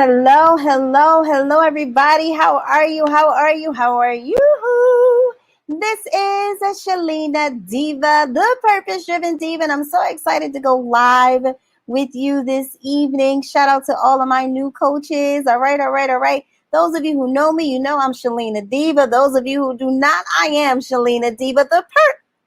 Hello, hello, hello, everybody. How are you? How are you? How are you? This is Shalina Diva, the Purpose Driven Diva, and I'm so excited to go live with you this evening. Shout out to all of my new coaches. All right, all right, all right. Those of you who know me, you know I'm Shalina Diva. Those of you who do not, I am Shalina Diva, the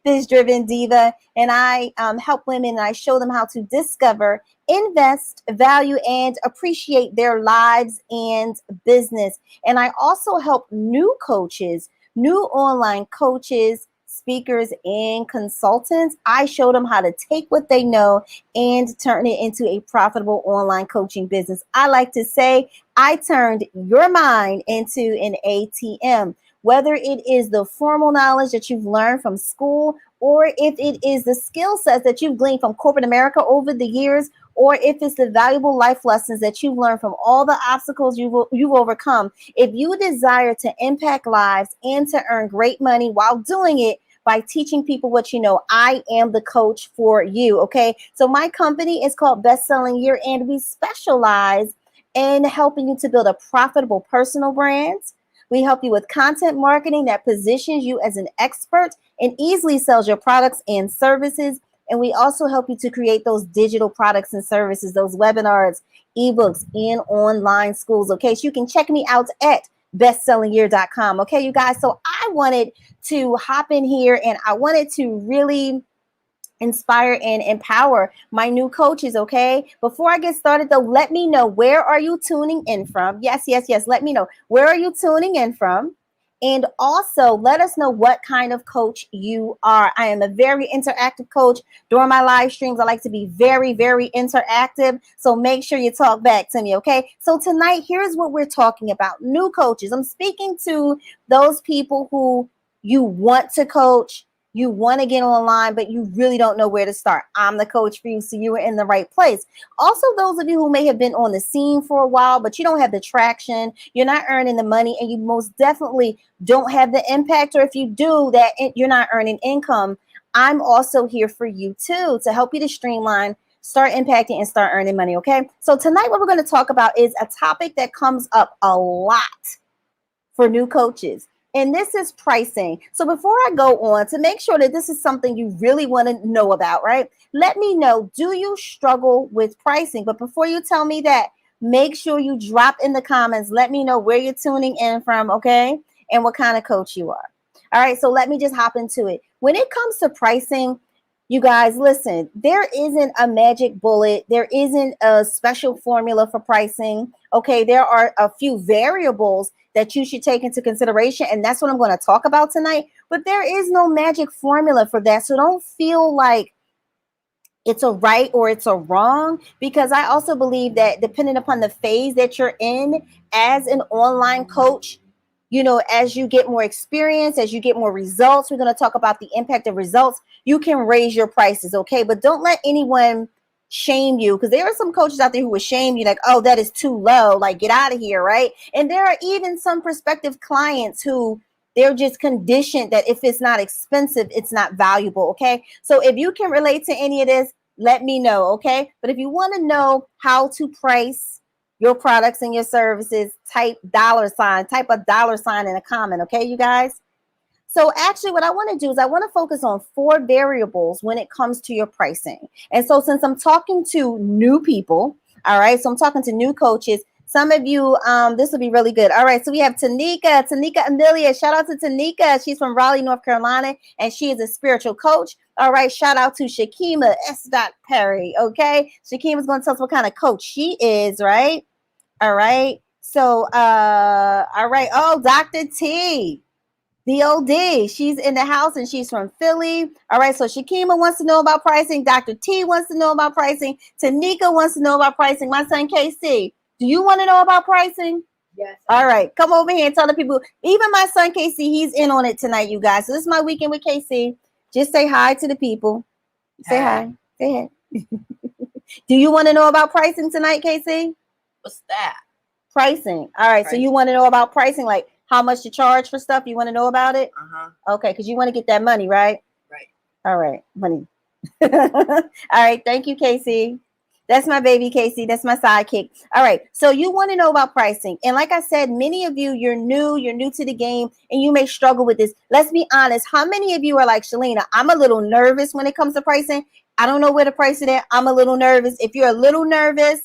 Purpose Driven Diva, and I help women and I show them how to discover, invest, value, and appreciate their lives and business. And I also help new coaches, new online coaches, speakers, and consultants. I show them how to take what they know and turn it into a profitable online coaching business. I like to say I turned your mind into an ATM. Whether it is the formal knowledge that you've learned from school, or if it is the skill sets that you've gleaned from corporate America over the years, or if it's the valuable life lessons that you've learned from all the obstacles you've overcome. If you desire to impact lives and to earn great money while doing it by teaching people what you know, I am the coach for you. Okay. So my company is called Best Selling Year, and we specialize in helping you to build a profitable personal brand. We help you with content marketing that positions you as an expert and easily sells your products and services. And we also help you to create those digital products and services, those webinars, ebooks, and online schools. Okay, so you can check me out at bestsellingyear.com. Okay, you guys. So I wanted to hop in here and I wanted to really inspire and empower my new coaches. Okay, before I get started though, let me know, where are you tuning in from? Yes, let me know, where are you tuning in from? And also let us know what kind of coach you are. I am a very interactive coach. During my live streams, I like to be very, very interactive. So make sure you talk back to me. Okay, so tonight, here's what we're talking about: new coaches. I'm speaking to those people who you want to coach, you want to get online, but you really don't know where to start. I'm the coach for you, so you are in the right place. Also, those of you who may have been on the scene for a while, but you don't have the traction, you're not earning the money, and you most definitely don't have the impact, or if you do, that you're not earning income, I'm also here for you too, to help you to streamline, start impacting, and start earning money. Okay, so tonight what we're going to talk about is a topic that comes up a lot for new coaches. And this is pricing. So before I go on, to make sure that this is something you really want to know about, right? Let me know, do you struggle with pricing? But before you tell me that, make sure you drop in the comments. Let me know where you're tuning in from, okay? And what kind of coach you are. All right, so let me just hop into it. When it comes to pricing, you guys, listen, there isn't a magic bullet. There isn't a special formula for pricing. Okay, there are a few variables that you should take into consideration, and that's what I'm going to talk about tonight. But there is no magic formula for that. So don't feel like it's a right or it's a wrong, because I also believe that depending upon the phase that you're in as an online coach, you know, as you get more experience, as you get more results, we're going to talk about the impact of results, you can raise your prices. Okay, but don't let anyone shame you, because there are some coaches out there who would shame you, like, oh, that is too low, like, get out of here, right? And there are even some prospective clients who they're just conditioned that if it's not expensive, it's not valuable. Okay, so if you can relate to any of this, let me know. Okay, but if you want to know how to price your products and your services, type type a dollar sign in a comment. Okay, you guys. So actually what I want to do is I want to focus on 4 variables when it comes to your pricing. And so since I'm talking to new people, all right, so I'm talking to new coaches. Some of you, this will be really good. All right, so we have Tanika Amelia. Shout out to Tanika. She's from Raleigh, North Carolina, and she is a spiritual coach. All right, shout out to Shakima S. Perry. Okay, Shakima's going to tell us what kind of coach she is, right? All right. So, all right. Oh, Dr. T. DOD, she's in the house and she's from Philly. All right, so Shakima wants to know about pricing. Dr. T wants to know about pricing. Tanika wants to know about pricing. My son KC, do you want to know about pricing? Yes. All right, come over here and tell the people. Even my son KC, he's in on it tonight, you guys. So this is my weekend with KC. Just say hi to the people. Say hi. Say hi. Do you want to know about pricing tonight, KC? What's that? Pricing. All right, so you want to know about pricing, like how much to charge for stuff? You want to know about it? Okay, because you want to get that money, right? Right. All right, money. All right, thank you, Casey. That's my baby, Casey. That's my sidekick. All right. So you want to know about pricing. And like I said, many of you, you're new to the game, and you may struggle with this. Let's be honest. How many of you are like, Shalina, I'm a little nervous when it comes to pricing. I don't know where to price it at. I'm a little nervous. If you're a little nervous,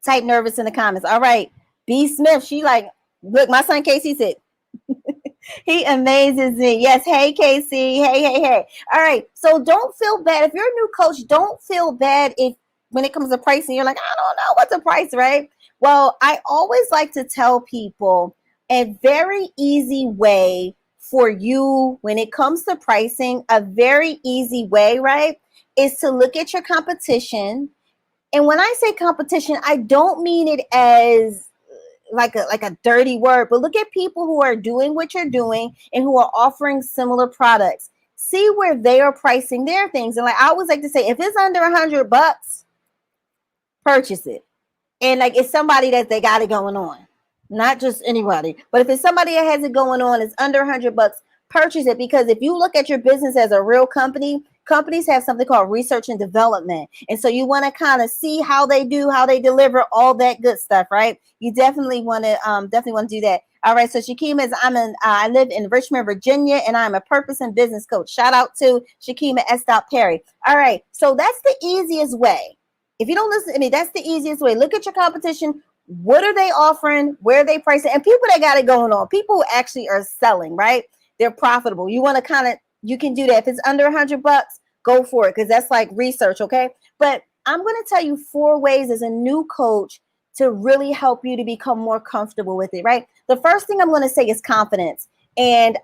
type nervous in the comments. All right. B. Smith, she like, look, my son Casey said, he amazes me. Yes. Hey, Casey. Hey. All right. So don't feel bad. If you're a new coach, don't feel bad if when it comes to pricing, you're like, I don't know what to price, right? Well, I always like to tell people a very easy way for you when it comes to pricing, a very easy way, right, is to look at your competition. And when I say competition, I don't mean it as like a dirty word, but look at people who are doing what you're doing and who are offering similar products. See where they are pricing their things. And like I always like to say, if it's under $100, purchase it. And like it's somebody that they got it going on, not just anybody. But if it's somebody that has it going on, it's under $100, purchase it. Because if you look at your business as a real company, companies have something called research and development. And so you want to kind of see how they do, how they deliver, all that good stuff, right? You definitely want to do that. All right. So Shakima is, I live in Richmond, Virginia, and I'm a purpose and business coach. Shout out to Shakima S. Perry. All right. So that's the easiest way. If you don't listen to me, that's the easiest way. Look at your competition. What are they offering? Where are they pricing? And people that got it going on, people who actually are selling, right? They're profitable. You want to you can do that. If it's under $100, go for it, because that's like research, okay? But I'm going to tell you 4 ways as a new coach to really help you to become more comfortable with it, right? The first thing I'm going to say is confidence. And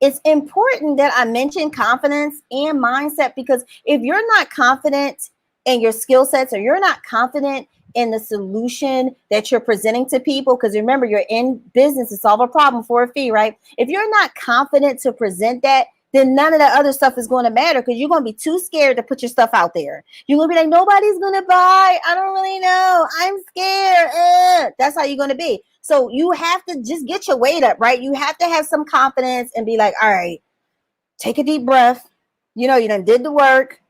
it's important that I mention confidence and mindset, because if you're not confident in your skill sets, or you're not confident in the solution that you're presenting to people, because remember, you're in business to solve a problem for a fee, right? If you're not confident to present that, then none of the other stuff is going to matter, because you're going to be too scared to put your stuff out there. You're going to be like, nobody's going to buy. I don't really know. I'm scared. That's how you're going to be. So you have to just get your weight up, right? You have to have some confidence and be like, all right, take a deep breath. You done did the work.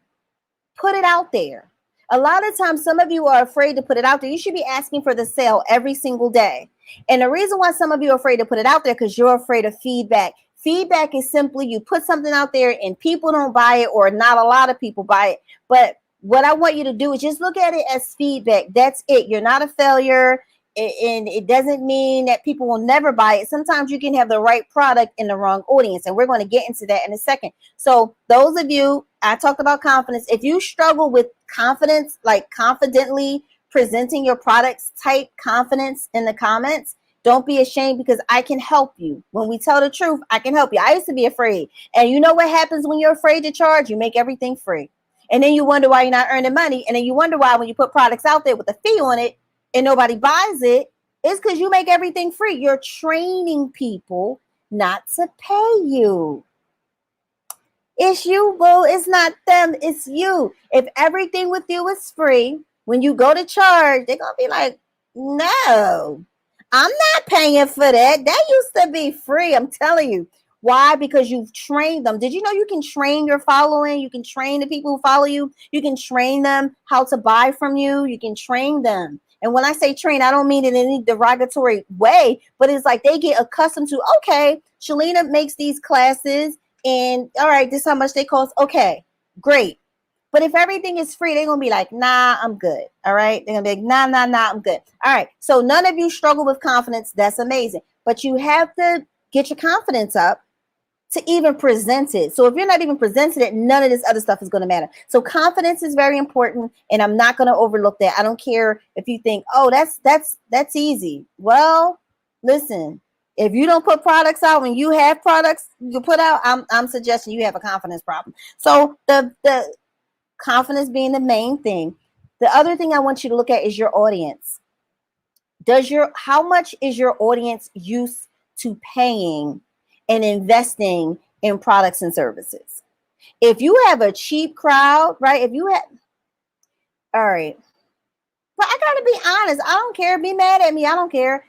Put it out there. A lot of times, some of you are afraid to put it out there. You should be asking for the sale every single day. And the reason why some of you are afraid to put it out there, because you're afraid of feedback. Feedback is simply you put something out there and people don't buy it, or not a lot of people buy it. But what I want you to do is just look at it as feedback. That's it. You're not a failure. And it doesn't mean that people will never buy it. Sometimes you can have the right product in the wrong audience. And we're going to get into that in a second. So those of you, I talked about confidence. If you struggle with confidence, like confidently presenting your products, type confidence in the comments. Don't be ashamed, because I can help you. When we tell the truth, I can help you. I used to be afraid. And you know what happens when you're afraid to charge? You make everything free. And then you wonder why you're not earning money. And then you wonder why when you put products out there with a fee on it and nobody buys it, it's because you make everything free. You're training people not to pay you. It's you, boo. It's not them. It's you. If everything with you is free, when you go to charge, they're going to be like, no, I'm not paying for that. That used to be free. I'm telling you. Why? Because you've trained them. Did you know you can train your following? You can train the people who follow you. You can train them how to buy from you. You can train them. And when I say train, I don't mean it in any derogatory way, but it's like they get accustomed to, okay, Shalina makes these classes, and all right, this is how much they cost. Okay, great. But if everything is free, they're going to be like, nah, I'm good. All right. They're going to be like, nah, I'm good. All right. So none of you struggle with confidence. That's amazing. But you have to get your confidence up to even present it. So if you're not even presenting it, none of this other stuff is going to matter. So confidence is very important, and I'm not going to overlook that. I don't care if you think, oh, that's easy. Well, listen, if you don't put products out when you have products you put out, I'm suggesting you have a confidence problem. So the confidence being the main thing. The other thing I want you to look at is your audience. How much is your audience used to paying and investing in products and services? If you have a cheap crowd, right? All right. But I gotta be honest. I don't care. Be mad at me. I don't care.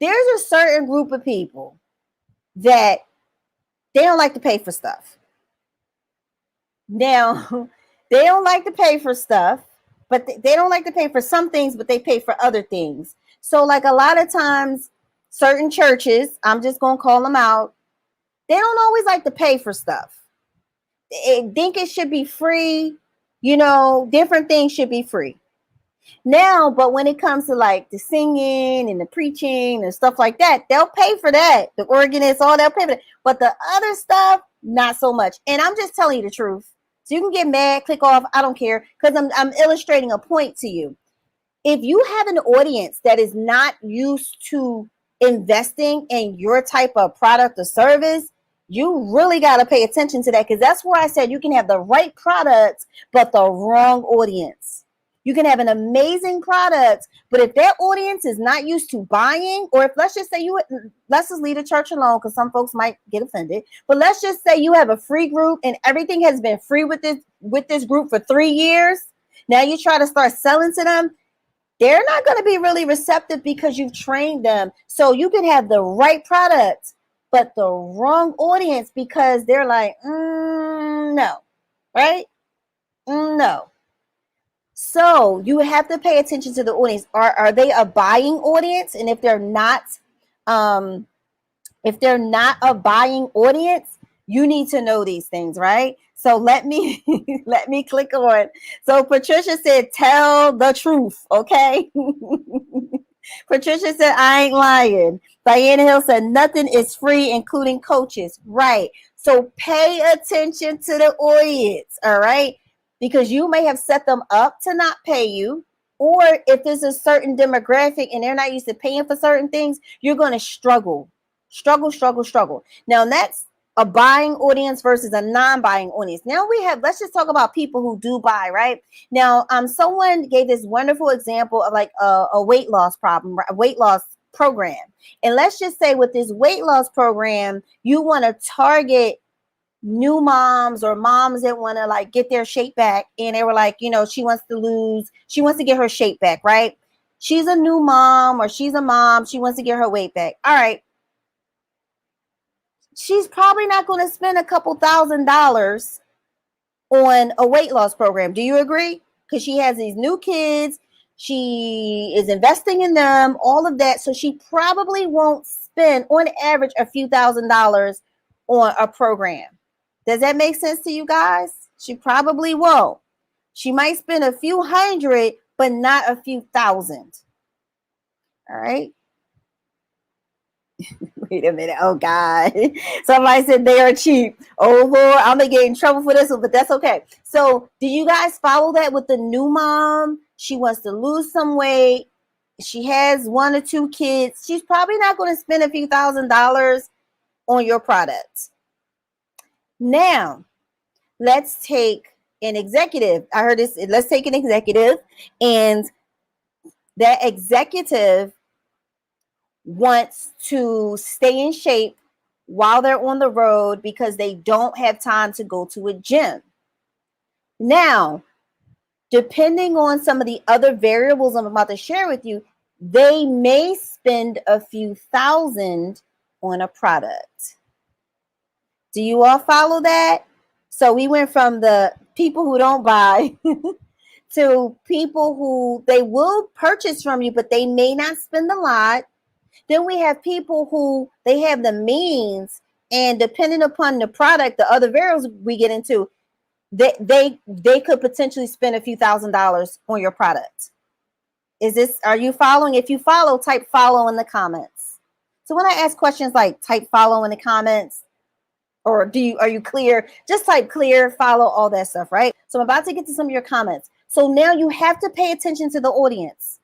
There's a certain group of people that they don't like to pay for stuff. Now, they don't like to pay for stuff. but they don't like to pay for some things, but they pay for other things. So like a lot of times, certain churches, I'm just going to call them out, they don't always like to pay for stuff. They think it should be free. Different things should be free. Now, but when it comes to like the singing and the preaching and stuff like that, they'll pay for that. The organists, all they'll pay for that. But the other stuff, not so much. And I'm just telling you the truth. So you can get mad, click off. I don't care, because I'm illustrating a point to you. If you have an audience that is not used to investing in your type of product or service, you really got to pay attention to that, because that's where I said you can have the right products, but the wrong audience. You can have an amazing product, but if that audience is not used to buying, or if let's just say let's just leave the church alone, because some folks might get offended, but let's just say you have a free group and everything has been free with this group for 3 years. Now you try to start selling to them. They're not going to be really receptive because you've trained them. So you can have the right product, but the wrong audience, because they're like, no, right? No. So you have to pay attention to the audience. Are they a buying audience? And if they're not a buying audience, you need to know these things, right? So let me click on. So Patricia said, tell the truth, okay? Patricia said, I ain't lying. Diana Hill said, nothing is free, including coaches. Right. So pay attention to the audience, all right? Because you may have set them up to not pay you, or if there's a certain demographic and they're not used to paying for certain things, you're going to struggle. Now that's a buying audience versus a non-buying audience. Now let's just talk about people who do buy, right? Now, someone gave this wonderful example of like a weight loss program. And let's just say with this weight loss program, you want to target new moms or moms that want to like get their shape back. And they were like, she wants to get her shape back, right? She's a new mom, or she's a mom. She wants to get her weight back. All right. She's probably not going to spend a couple $1,000s on a weight loss program. Do you agree? Because she has these new kids. She is investing in them, all of that. So she probably won't spend on average a few $1,000s on a program. Does that make sense to you guys? She probably won't. She might spend a few $100, but not a few $1,000. All right. Wait a minute. Oh, God. Somebody said they are cheap. Oh, Lord, I'm going to get in trouble for this one, but that's okay. So do you guys follow that with the new mom? She wants to lose some weight. She has 1 or 2 kids. She's probably not going to spend a few $1,000s on your products. Now, let's take an executive. I heard this. Let's take an executive, and that executive wants to stay in shape while they're on the road because they don't have time to go to a gym. Now, depending on some of the other variables I'm about to share with you, they may spend a few $1,000 on a product. Do you all follow that? So we went from the people who don't buy to people who they will purchase from you, but they may not spend a lot. Then we have people who they have the means, and depending upon the product, the other variables we get into, they could potentially spend a few $1,000s on your product. Are you following? If you follow, type follow in the comments. So when I ask questions like type follow in the comments, or are you clear? Just type clear, follow, all that stuff, right? So I'm about to get to some of your comments. So now you have to pay attention to the audience.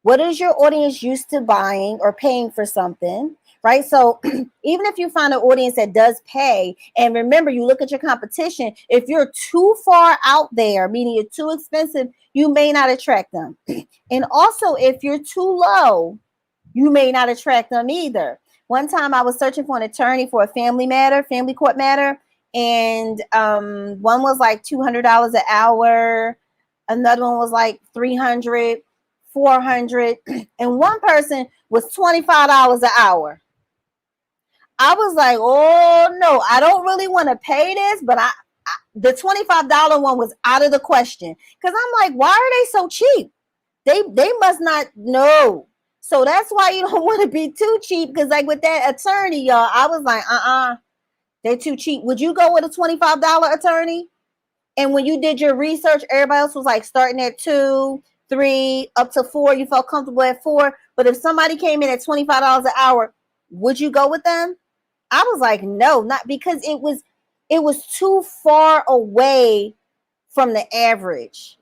What is your audience used to buying or paying for something, right? So even if you find an audience that does pay, and remember, you look at your competition, if you're too far out there, meaning you're too expensive, you may not attract them. And also, if you're too low, you may not attract them either. One time I was searching for an attorney for a family court matter, and one was like $200 an hour, another one was like $300, $400, and one person was $25 an hour. I was like, oh no, I don't really want to pay this, but the $25 one was out of the question. Because I'm like, why are they so cheap? They must not know. So that's why you don't want to be too cheap. Because like with that attorney, y'all, I was like, they're too cheap. Would you go with a $25 attorney? And when you did your research, everybody else was like starting at 2, 3, up to 4. You felt comfortable at 4. But if somebody came in at $25 an hour, would you go with them? I was like, no, not because it was too far away from the average.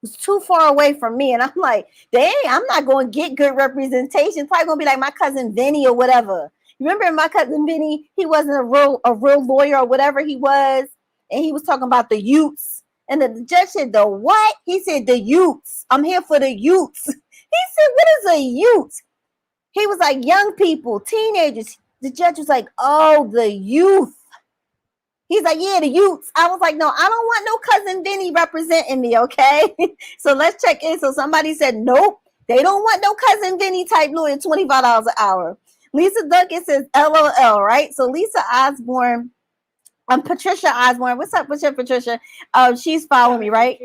It was too far away from me. And I'm like, dang, I'm not going to get good representation. It's probably going to be like my cousin Vinny or whatever. Remember my cousin Vinny? He wasn't a real lawyer or whatever he was. And he was talking about the youths. And the judge said, the what? He said, the youths. I'm here for the youths. He said, what is a youth? He was like, young people, teenagers. The judge was like, oh, the youth. He's like, yeah, the youths. I was like, no, I don't want no cousin Vinny representing me, okay? So let's check in. So somebody said, nope, they don't want no cousin Vinny type lawyer, $25 an hour. Lisa Duncan says, LOL, right? So Lisa Osborn, Patricia Osborn. What's up, Patricia? She's following me, right?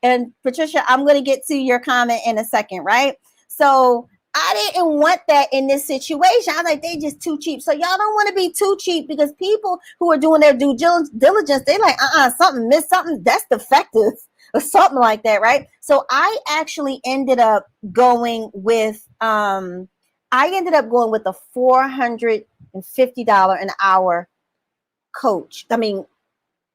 And Patricia, I'm going to get to your comment in a second, right? So I didn't want that in this situation. I was like, they just too cheap. So y'all don't want to be too cheap because people who are doing their due diligence, they like, something missed, something that's defective or something like that, right? So I actually ended up going with a $450 an hour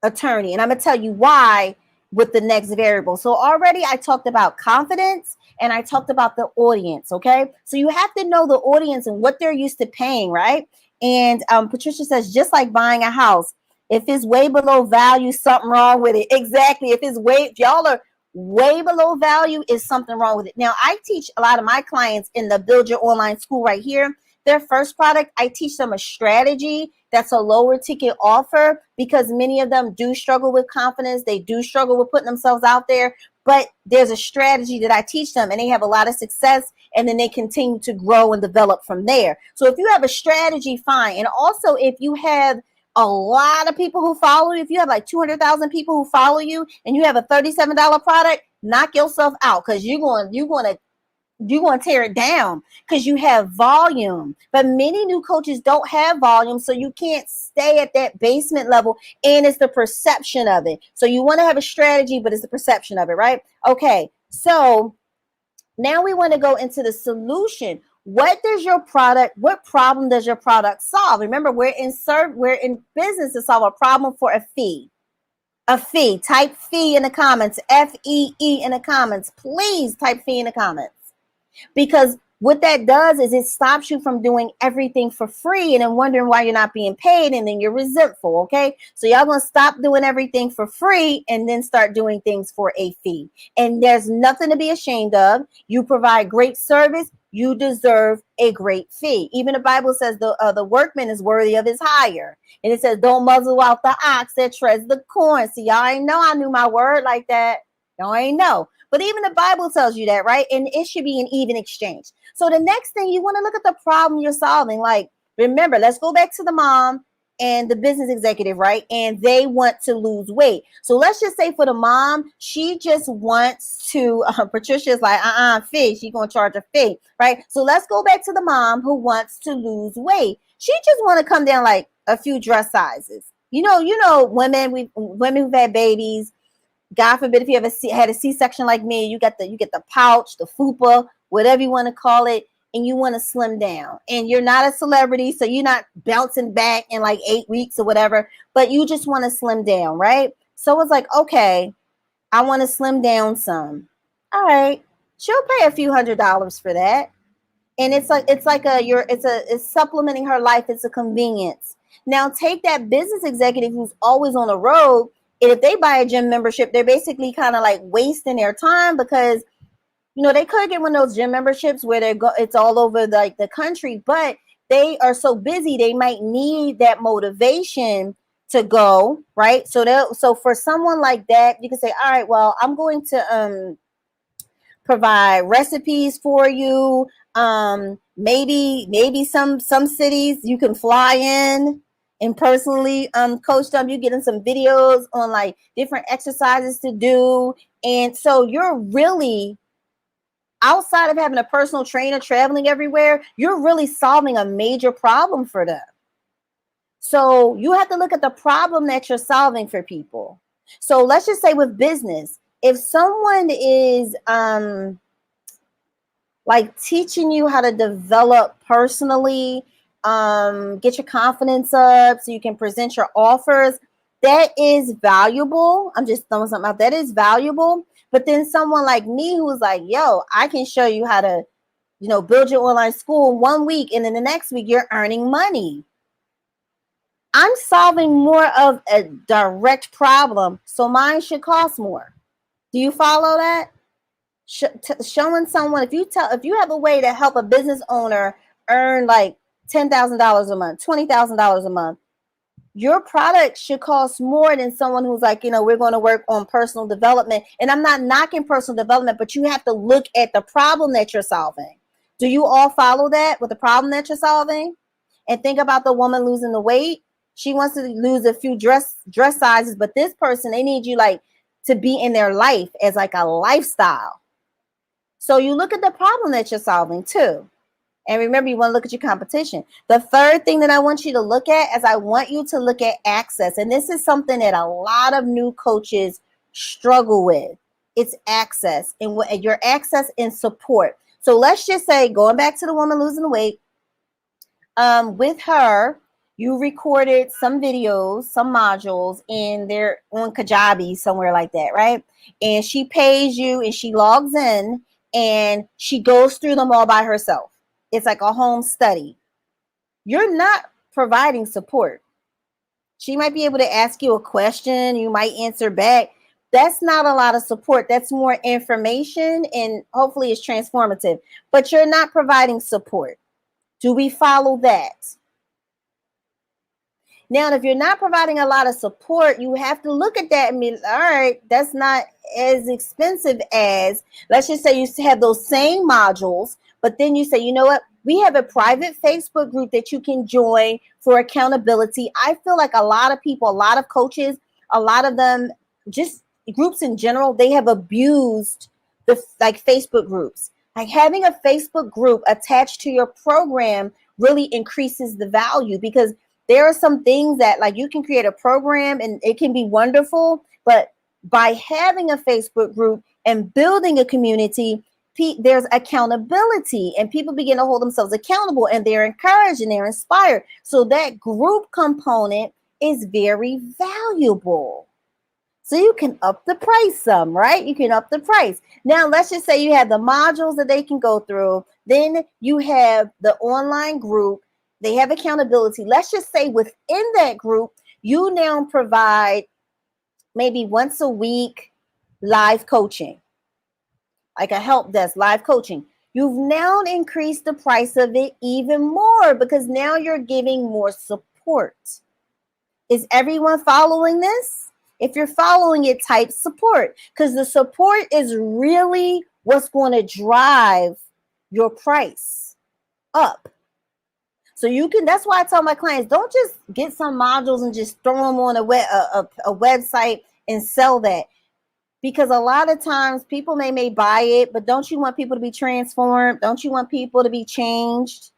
attorney. And I'm going to tell you why with the next variable. So already I talked about confidence and I talked about the audience. Okay. So you have to know the audience and what they're used to paying. Right. And Patricia says, just like buying a house, if it's way below value, something wrong with it. Exactly. If y'all are way below value, is something wrong with it. Now I teach a lot of my clients in the Build Your Online School right here. Their first product, I teach them a strategy that's a lower ticket offer because many of them do struggle with confidence. They do struggle with putting themselves out there, but there's a strategy that I teach them and they have a lot of success and then they continue to grow and develop from there. So if you have a strategy, fine. And also if you have a lot of people who follow you, if you have like 200,000 people who follow you and you have a $37 product, knock yourself out because you're going to tear it down because you have volume. But many new coaches don't have volume, so you can't stay at that basement level, and it's the perception of it. So you want to have a strategy, but it's the perception of it, right? Okay, so now we want to go into the solution. What problem does your product solve? Remember, we're in business to solve a problem for a fee. A fee. Type fee in the comments. FEE in the comments. Please type fee in the comments. Because what that does is it stops you from doing everything for free and then wondering why you're not being paid and then you're resentful, okay? So y'all gonna stop doing everything for free and then start doing things for a fee. And there's nothing to be ashamed of. You provide great service, you deserve a great fee. Even the Bible says the workman is worthy of his hire. And it says, don't muzzle out the ox that treads the corn. See, y'all ain't know I knew my word like that. Y'all ain't know. But even the Bible tells you that, right? And it should be an even exchange. So the next thing, you want to look at the problem you're solving. Like, remember, let's go back to the mom and the business executive, right? And they want to lose weight. So let's just say for the mom, she just wants to, Patricia's like, fee. She's going to charge a fee, right? So let's go back to the mom who wants to lose weight. She just want to come down like a few dress sizes. You know, women who've had babies, God forbid if you ever had a C-section like me, you get the pouch, the fupa, whatever you want to call it, and you want to slim down. And you're not a celebrity, so you're not bouncing back in like 8 weeks or whatever, but you just want to slim down, right? So it's like, okay, I want to slim down some. All right, she'll pay a few $100s for that. And it's supplementing her life. It's a convenience. Now take that business executive who's always on the road. And if they buy a gym membership, they're basically kind of like wasting their time because, they could get one of those gym memberships where it's all over the country, but they are so busy, they might need that motivation to go, right? So for someone like that, you can say, all right, well, I'm going to provide recipes for you. Maybe some cities you can fly in. and personally coach them. You get them some videos on like different exercises to do. And so you're really, outside of having a personal trainer traveling everywhere, you're really solving a major problem for them. So you have to look at the problem that you're solving for people. So let's just say with business, if someone is like teaching you how to develop personally, get your confidence up so you can present your offers, that is valuable. I'm just throwing something out. That is valuable. But then someone like me who's like, yo, I can show you how to, build your online school 1 week, and then the next week you're earning money. I'm solving more of a direct problem, so mine should cost more. Do you follow that? Showing someone, if you have a way to help a business owner earn like $10,000 a month, $20,000 a month, your product should cost more than someone who's like, we're going to work on personal development. And I'm not knocking personal development, but you have to look at the problem that you're solving. Do you all follow that with the problem that you're solving? And think about the woman losing the weight. She wants to lose a few dress sizes, but this person, they need you like to be in their life as like a lifestyle. So you look at the problem that you're solving too. And remember, you want to look at your competition. The third thing that I want you to look at is I want you to look at access. And this is something that a lot of new coaches struggle with. It's access and your access and support. So let's just say, going back to the woman losing weight, with her, you recorded some videos, some modules, and they're on Kajabi, somewhere like that, right? And she pays you and she logs in and she goes through them all by herself. It's like a home study. You're not providing support. She might be able to ask you a question. You might answer back. That's not a lot of support. That's more information, and hopefully it's transformative. But you're not providing support. Do we follow that? Now, if you're not providing a lot of support, you have to look at that and be, all right, that's not as expensive as, let's just say you have those same modules, but then you say, you know what? We have a private Facebook group that you can join for accountability. I feel like a lot of people, a lot of coaches, a lot of them, just groups in general, they have abused the like Facebook groups. Like having a Facebook group attached to your program really increases the value, because there are some things that like you can create a program and it can be wonderful, but by having a Facebook group and building a community, there's accountability and people begin to hold themselves accountable and they're encouraged and they're inspired. So that group component is very valuable. So you can up the price some, right? You can up the price. Now, let's just say you have the modules that they can go through. Then you have the online group. They have accountability. Let's just say within that group, you now provide maybe once a week live coaching, like a help desk, live coaching. You've now increased the price of it even more because now you're giving more support. Is everyone following this? If you're following it, type support, because the support is really what's going to drive your price up. So you can, that's why I tell my clients, don't just get some modules and just throw them on a website and sell that. Because a lot of times people may buy it, but don't you want people to be transformed? Don't you want people to be changed?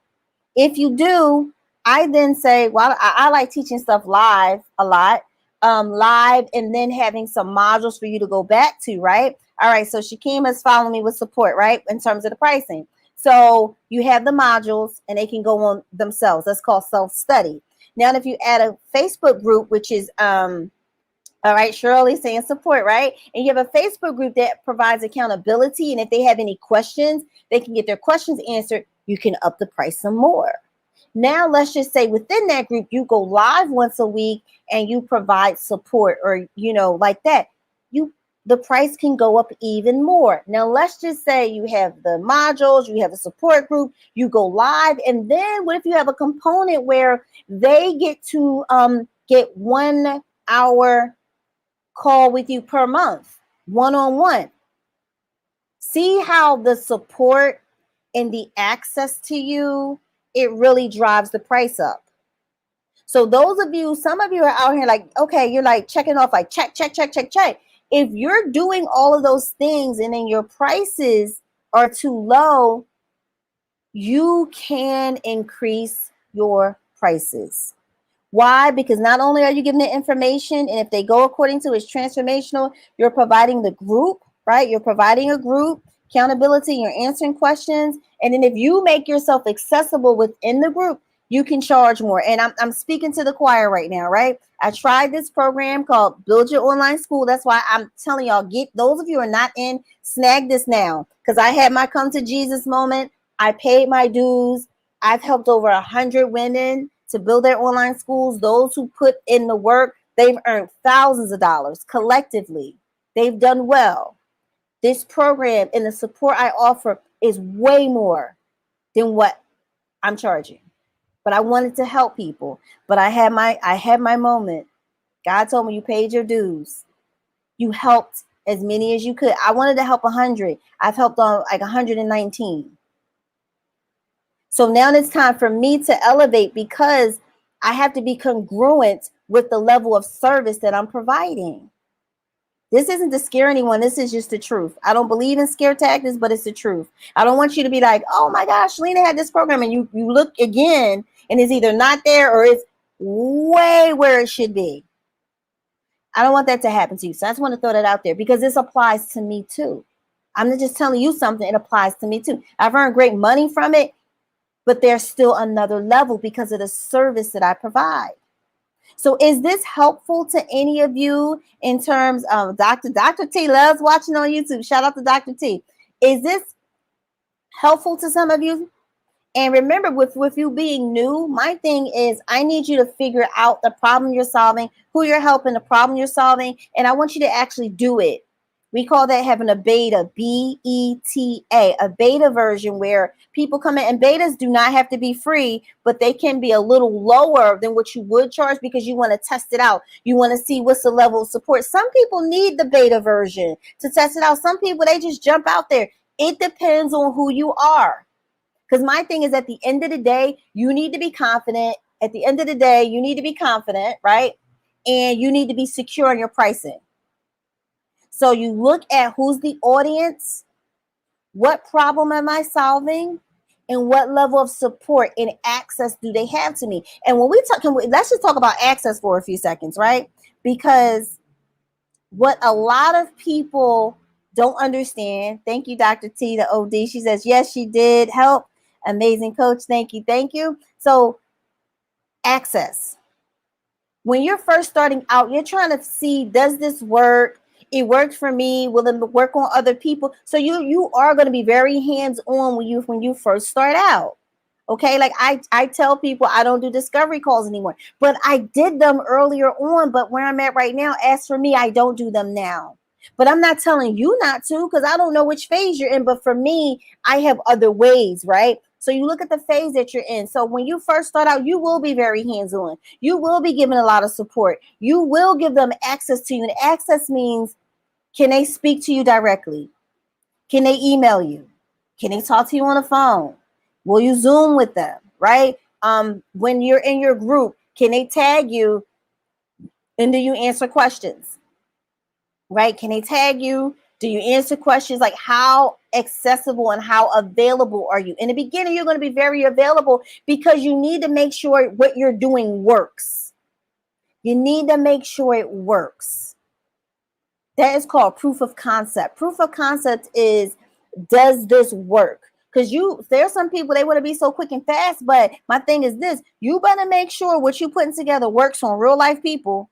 If you do, I then say, well, I like teaching stuff live a lot, live, and then having some modules for you to go back to, right? All right, so Shakima's following me with support, right, in terms of the pricing. So you have the modules and they can go on themselves. That's called self-study. Now, if you add a Facebook group, which is, all right, Shirley saying support, right? And you have a Facebook group that provides accountability. And if they have any questions, they can get their questions answered. You can up the price some more. Now, let's just say within that group, you go live once a week and you provide support, or, like that. The price can go up even more. Now, let's just say you have the modules, you have a support group, you go live, and then what if you have a component where they get to get 1 hour call with you per month, one-on-one? See how the support and the access to you, it really drives the price up. So those of you, some of you are out here like, okay, you're like checking off like check, check, check, check, check. If you're doing all of those things and then your prices are too low, you can increase your prices. Why? Because not only are you giving the information, and if they go according to it's transformational, you're providing the group, right? You're providing a group, accountability, you're answering questions. And then if you make yourself accessible within the group, you can charge more. And I'm speaking to the choir right now, right? I tried this program called Build Your Online School. That's why I'm telling y'all, get those of you who are not in, snag this now. Because I had my come to Jesus moment. I paid my dues. I've helped over 100 women to build their online schools. Those who put in the work, they've earned thousands of dollars collectively. They've done well. This program and the support I offer is way more than what I'm charging. But I wanted to help people. But I had my moment. God told me you paid your dues. You helped as many as you could. I wanted to help 100. I've helped on like 119. So now it's time for me to elevate because I have to be congruent with the level of service that I'm providing. This isn't to scare anyone. This is just the truth. I don't believe in scare tactics, but it's the truth. I don't want you to be like, oh my gosh, Lena had this program, and you look again and it's either not there or it's way where it should be. I don't want that to happen to you. So I just want to throw that out there because this applies to me too. I'm not just telling you something. It applies to me too. I've earned great money from it, but there's still another level because of the service that I provide. So is this helpful to any of you in terms of Dr. T loves watching on YouTube. Shout out to Dr. T. Is this helpful to some of you? And remember, with you being new, my thing is I need you to figure out the problem you're solving, who you're helping, the problem you're solving, and I want you to actually do it. We call that having a beta, B-E-T-A, a beta version where people come in, and betas do not have to be free, but they can be a little lower than what you would charge because you want to test it out. You want to see what's the level of support. Some people need the beta version to test it out. Some people, they just jump out there. It depends on who you are. Because my thing is at the end of the day, you need to be confident. At the end of the day, you need to be confident, right? And you need to be secure in your pricing. So you look at who's the audience, what problem am I solving, and what level of support and access do they have to me? And when we talk, let's just talk about access for a few seconds, right? Because what a lot of people don't understand, thank you, Dr. T, the OD. She says, yes, she did help. Amazing coach. Thank you. Thank you. So access. When you're first starting out, you're trying to see, does this work? It worked for me. Will it work on other people? So you are going to be very hands-on when you first start out. Okay, like I tell people I don't do discovery calls anymore, but I did them earlier on. But where I'm at right now, as for me, I don't do them now. But I'm not telling you not to because I don't know which phase you're in. But for me, I have other ways, right? So you look at the phase that you're in. So when you first start out, you will be very hands-on. You will be given a lot of support. You will give them access to you. And access means, can they speak to you directly? Can they email you? Can they talk to you on the phone? Will you Zoom with them, right? When you're in your group, can they tag you and do you answer questions, right? Can they tag you? Do you answer questions? Like how accessible and how available are you? In the beginning, you're going to be very available because you need to make sure what you're doing works. You need to make sure it works. That is called proof of concept. Proof of concept is, does this work? Because there's some people, they want to be so quick and fast, but my thing is this, you better make sure what you're putting together works on real life people.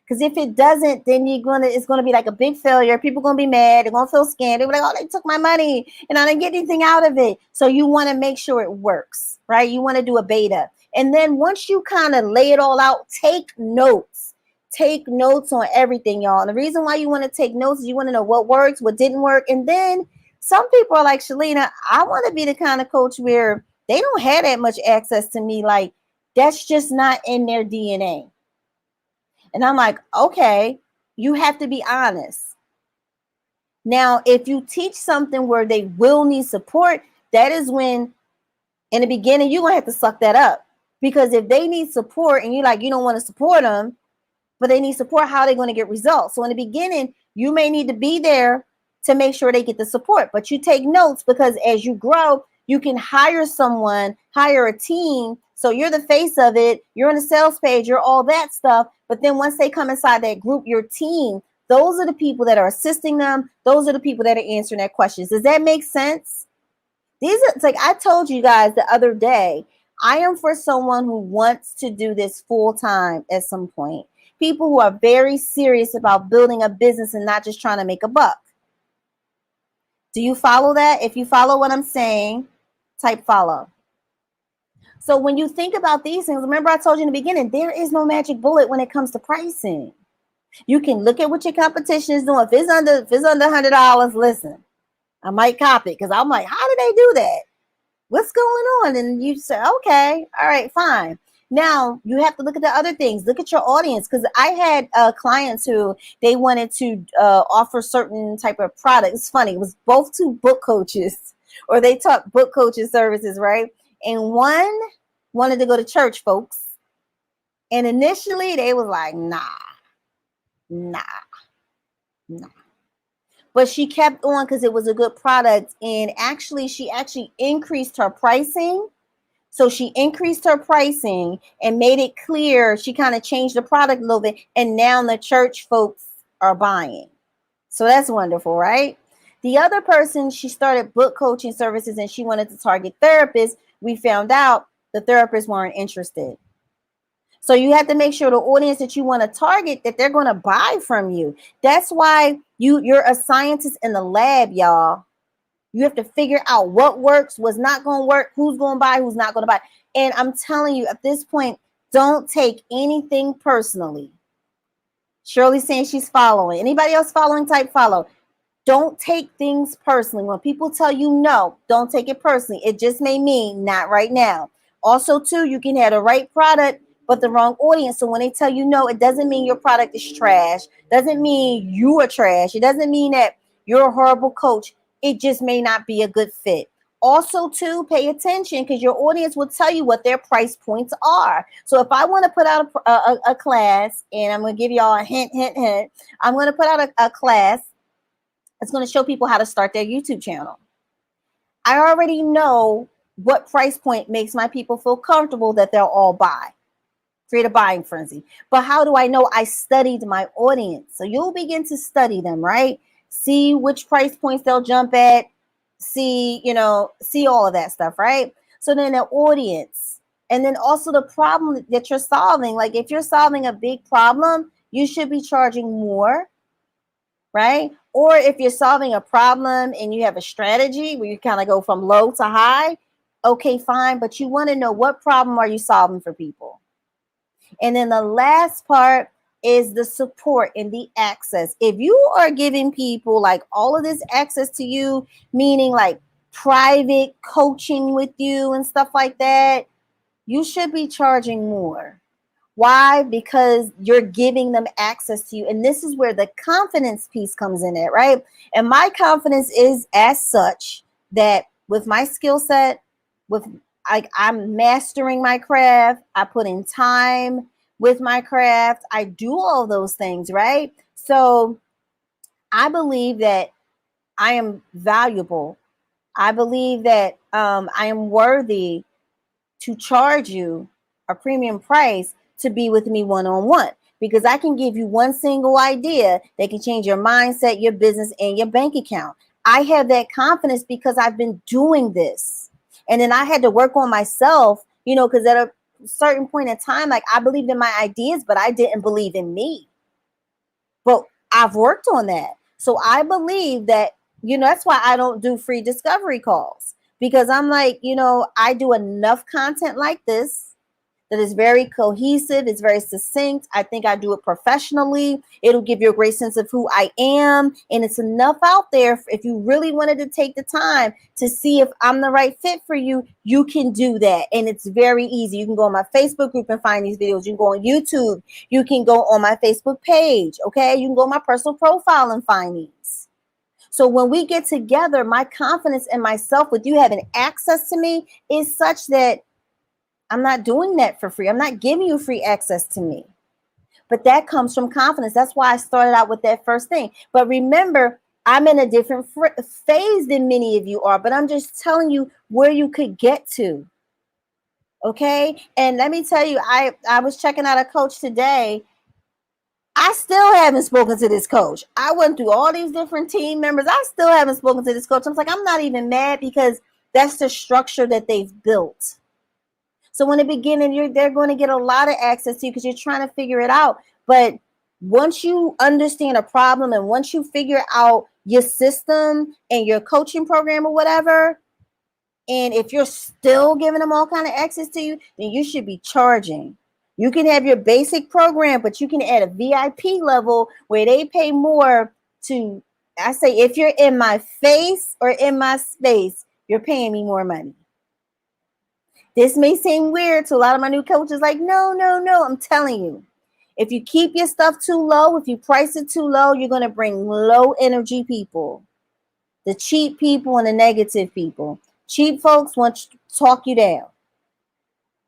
Because if it doesn't, then it's gonna be like a big failure. People are gonna be mad, they're gonna feel scammed. They're like, oh, they took my money and I didn't get anything out of it. So you want to make sure it works, right? You want to do a beta. And then once you kind of lay it all out, take notes. Take notes on everything, y'all. And the reason why you want to take notes is you want to know what works, what didn't work. And then some people are like, Shalina, I want to be the kind of coach where they don't have that much access to me. Like, that's just not in their DNA. And I'm like, okay, you have to be honest. Now, if you teach something where they will need support, that is when, in the beginning, you're going to have to suck that up Because if they need support and you don't want to support them, but they need support, how are they going to get results? So in the beginning, you may need to be there to make sure they get the support, but you take notes, because as you grow, you can hire someone, hire a team. So you're the face of it. You're on the sales page. You're all that stuff. But then once they come inside that group, your team, those are the people that are assisting them. Those are the people that are answering their questions. Does that make sense? It's like I told you guys the other day, I am for someone who wants to do this full time at some point. People who are very serious about building a business and not just trying to make a buck. Do you follow that? If you follow what I'm saying, type follow. So when you think about these things, remember I told you in the beginning, there is no magic bullet when it comes to pricing. You can look at what your competition is doing. If it's under $100, listen, I might copy it, because I'm like, how did they do that? What's going on? And you say, okay, all right, fine. Now you have to look at the other things. Look at your audience, because I had clients who they wanted to offer certain type of product. It's funny. It was both two book coaches, or they taught book coaching services, right? And one wanted to go to church folks. And initially they was like, nah. But she kept on because it was a good product. And actually, she increased her pricing. So she increased her pricing and made it clear. She kind of changed the product a little bit. And now the church folks are buying. So that's wonderful, right? The other person, she started book coaching services and she wanted to target therapists. We found out the therapists weren't interested. So you have to make sure the audience that you want to target, that they're going to buy from you. That's why you're a scientist in the lab, y'all. You have to figure out what works, what's not going to work, who's going to buy, who's not going to buy. And I'm telling you, at this point, don't take anything personally. Shirley's saying she's following. Anybody else following? Type follow. Don't take things personally. When people tell you no, don't take it personally. It just may mean not right now. Also, too, you can have the right product, but the wrong audience. So when they tell you no, it doesn't mean your product is trash. Doesn't mean you are trash. It doesn't mean that you're a horrible coach. It just may not be a good fit. Also, too, pay attention, because your audience will tell you what their price points are. So if I want to put out a class, and I'm going to give y'all a hint, I'm going to put out a class. It's going to show people how to start their YouTube channel. I already know what price point makes my people feel comfortable that they'll all buy. Create a buying frenzy. But how do I know? I studied my audience. So you'll begin to study them, right? See which price points they'll jump at. See all of that stuff, right? So then the audience, and then also the problem that you're solving. Like if you're solving a big problem, you should be charging more, right? Or if you're solving a problem and you have a strategy where you kind of go from low to high, okay, fine. But you want to know, what problem are you solving for people? And then the last part is the support and the access. If you are giving people like all of this access to you, meaning like private coaching with you and stuff like that, you should be charging more. Why? Because you're giving them access to you. And this is where the confidence piece comes in at, right? And my confidence is as such that with my skill set, I'm mastering my craft. I put in time with my craft. I do all those things, right? So I believe that I am valuable. I believe that I am worthy to charge you a premium price to be with me one-on-one, because I can give you one single idea that can change your mindset, your business, and your bank account. I have that confidence because I've been doing this. And then I had to work on myself, because at a certain point in time, like I believed in my ideas, but I didn't believe in me. But I've worked on that. So I believe that, that's why I don't do free discovery calls, because I'm like, I do enough content like this that is very cohesive. It's very succinct. I think I do it professionally. It'll give you a great sense of who I am. And it's enough out there. If you really wanted to take the time to see if I'm the right fit for you, you can do that. And it's very easy. You can go on my Facebook group and find these videos. You can go on YouTube. You can go on my Facebook page. Okay. You can go on my personal profile and find these. So when we get together, my confidence in myself with you having access to me is such that I'm not doing that for free. I'm not giving you free access to me. But that comes from confidence. That's why I started out with that first thing. But remember, I'm in a different phase than many of you are, but I'm just telling you where you could get to. Okay. And let me tell you, I was checking out a coach today. I still haven't spoken to this coach. I went through all these different team members. I still haven't spoken to this coach. I'm like, I'm not even mad because that's the structure that they've built. So in the beginning, they're going to get a lot of access to you because you're trying to figure it out. But once you understand a problem and once you figure out your system and your coaching program or whatever, and if you're still giving them all kind of access to you, then you should be charging. You can have your basic program, but you can add a VIP level where they pay more to, I say, if you're in my face or in my space, you're paying me more money. This may seem weird to a lot of my new coaches, like, no. I'm telling you, if you keep your stuff too low, if you price it too low, you're going to bring low energy people, the cheap people and the negative people. Cheap folks want to talk you down.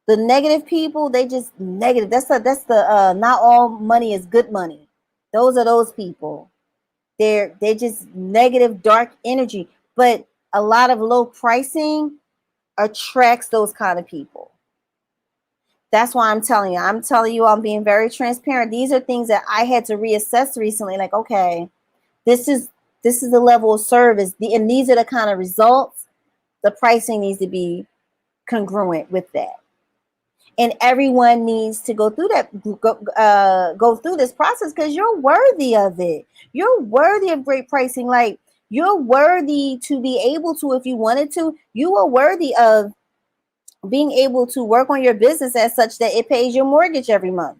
The negative people, they just negative. That's the not all money is good money. Those are those people. They're just negative, dark energy. But a lot of low pricing attracts those kind of people. That's why I'm telling you. I'm being very transparent. These are things that I had to reassess recently. Like, okay, this is the level of service, and these are the kind of results. The pricing needs to be congruent with that. And everyone needs to go through that, go through this process because you're worthy of it. You're worthy of great pricing. Like, you're worthy to be able to, if you wanted to, you are worthy of being able to work on your business as such that it pays your mortgage every month.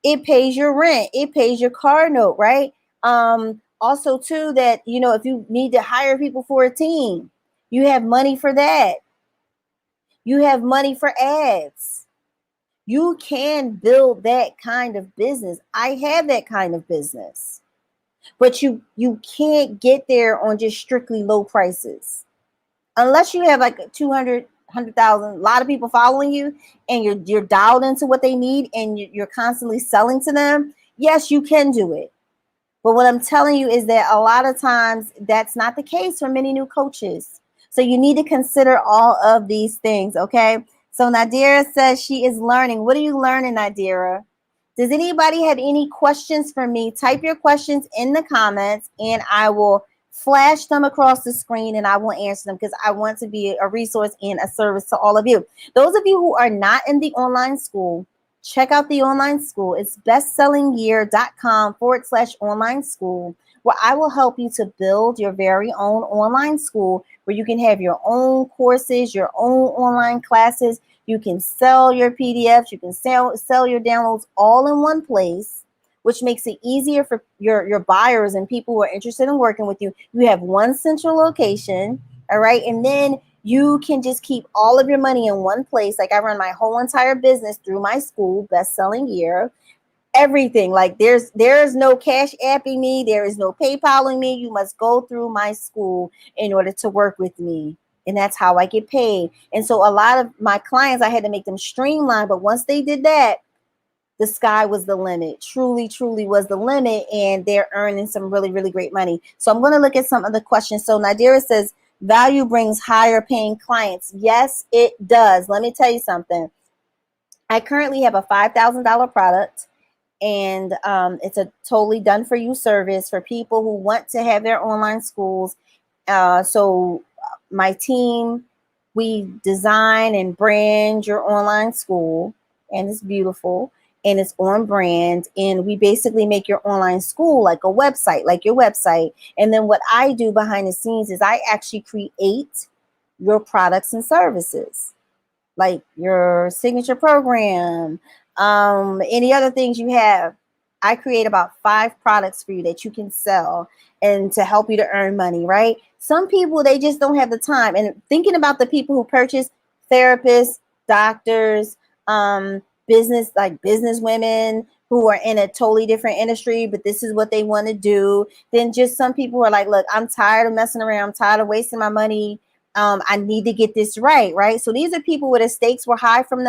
It pays your rent. It pays your car note, right? Also too, that, if you need to hire people for a team, you have money for that. You have money for ads. You can build that kind of business. I have that kind of business. But you can't get there on just strictly low prices. Unless you have like 100,000, a lot of people following you, and you're dialed into what they need, and you're constantly selling to them. Yes, you can do it. But what I'm telling you is that a lot of times that's not the case for many new coaches. So you need to consider all of these things, okay? So Nadira says she is learning. What are you learning, Nadira? Does anybody have any questions for me? Type your questions in the comments and I will flash them across the screen and I will answer them because I want to be a resource and a service to all of you. Those of you who are not in the online school, check out the online school. It's bestsellingyear.com/online school, where I will help you to build your very own online school where you can have your own courses, your own online classes. You can sell your PDFs, you can sell your downloads all in one place, which makes it easier for your buyers and people who are interested in working with you. You have one central location, all right? And then you can just keep all of your money in one place. Like, I run my whole entire business through my school, Best Selling Year. Everything. Like, there's no cash apping me. There is no PayPaling me. You must go through my school in order to work with me. And that's how I get paid. And so a lot of my clients, I had to make them streamline. But once they did that, the sky was the limit. Truly, truly was the limit. And they're earning some really, really great money. So I'm going to look at some of the questions. So Nadira says, value brings higher paying clients. Yes, it does. Let me tell you something. I currently have a $5,000 product. And it's a totally done for you service for people who want to have their online schools. So my team, we design and brand your online school, and it's beautiful and it's on brand. And we basically make your online school like a website, like your website. And then what I do behind the scenes is I actually create your products and services, like your signature program, any other things you have. I create about 5 products for you that you can sell and to help you to earn money, right? Some people, they just don't have the time. And thinking about the people who purchase, therapists, doctors, business women who are in a totally different industry, but this is what they want to do. Then just some people who are like, look, I'm tired of messing around. I'm tired of wasting my money I need to get this right, right? So these are people where the stakes were high for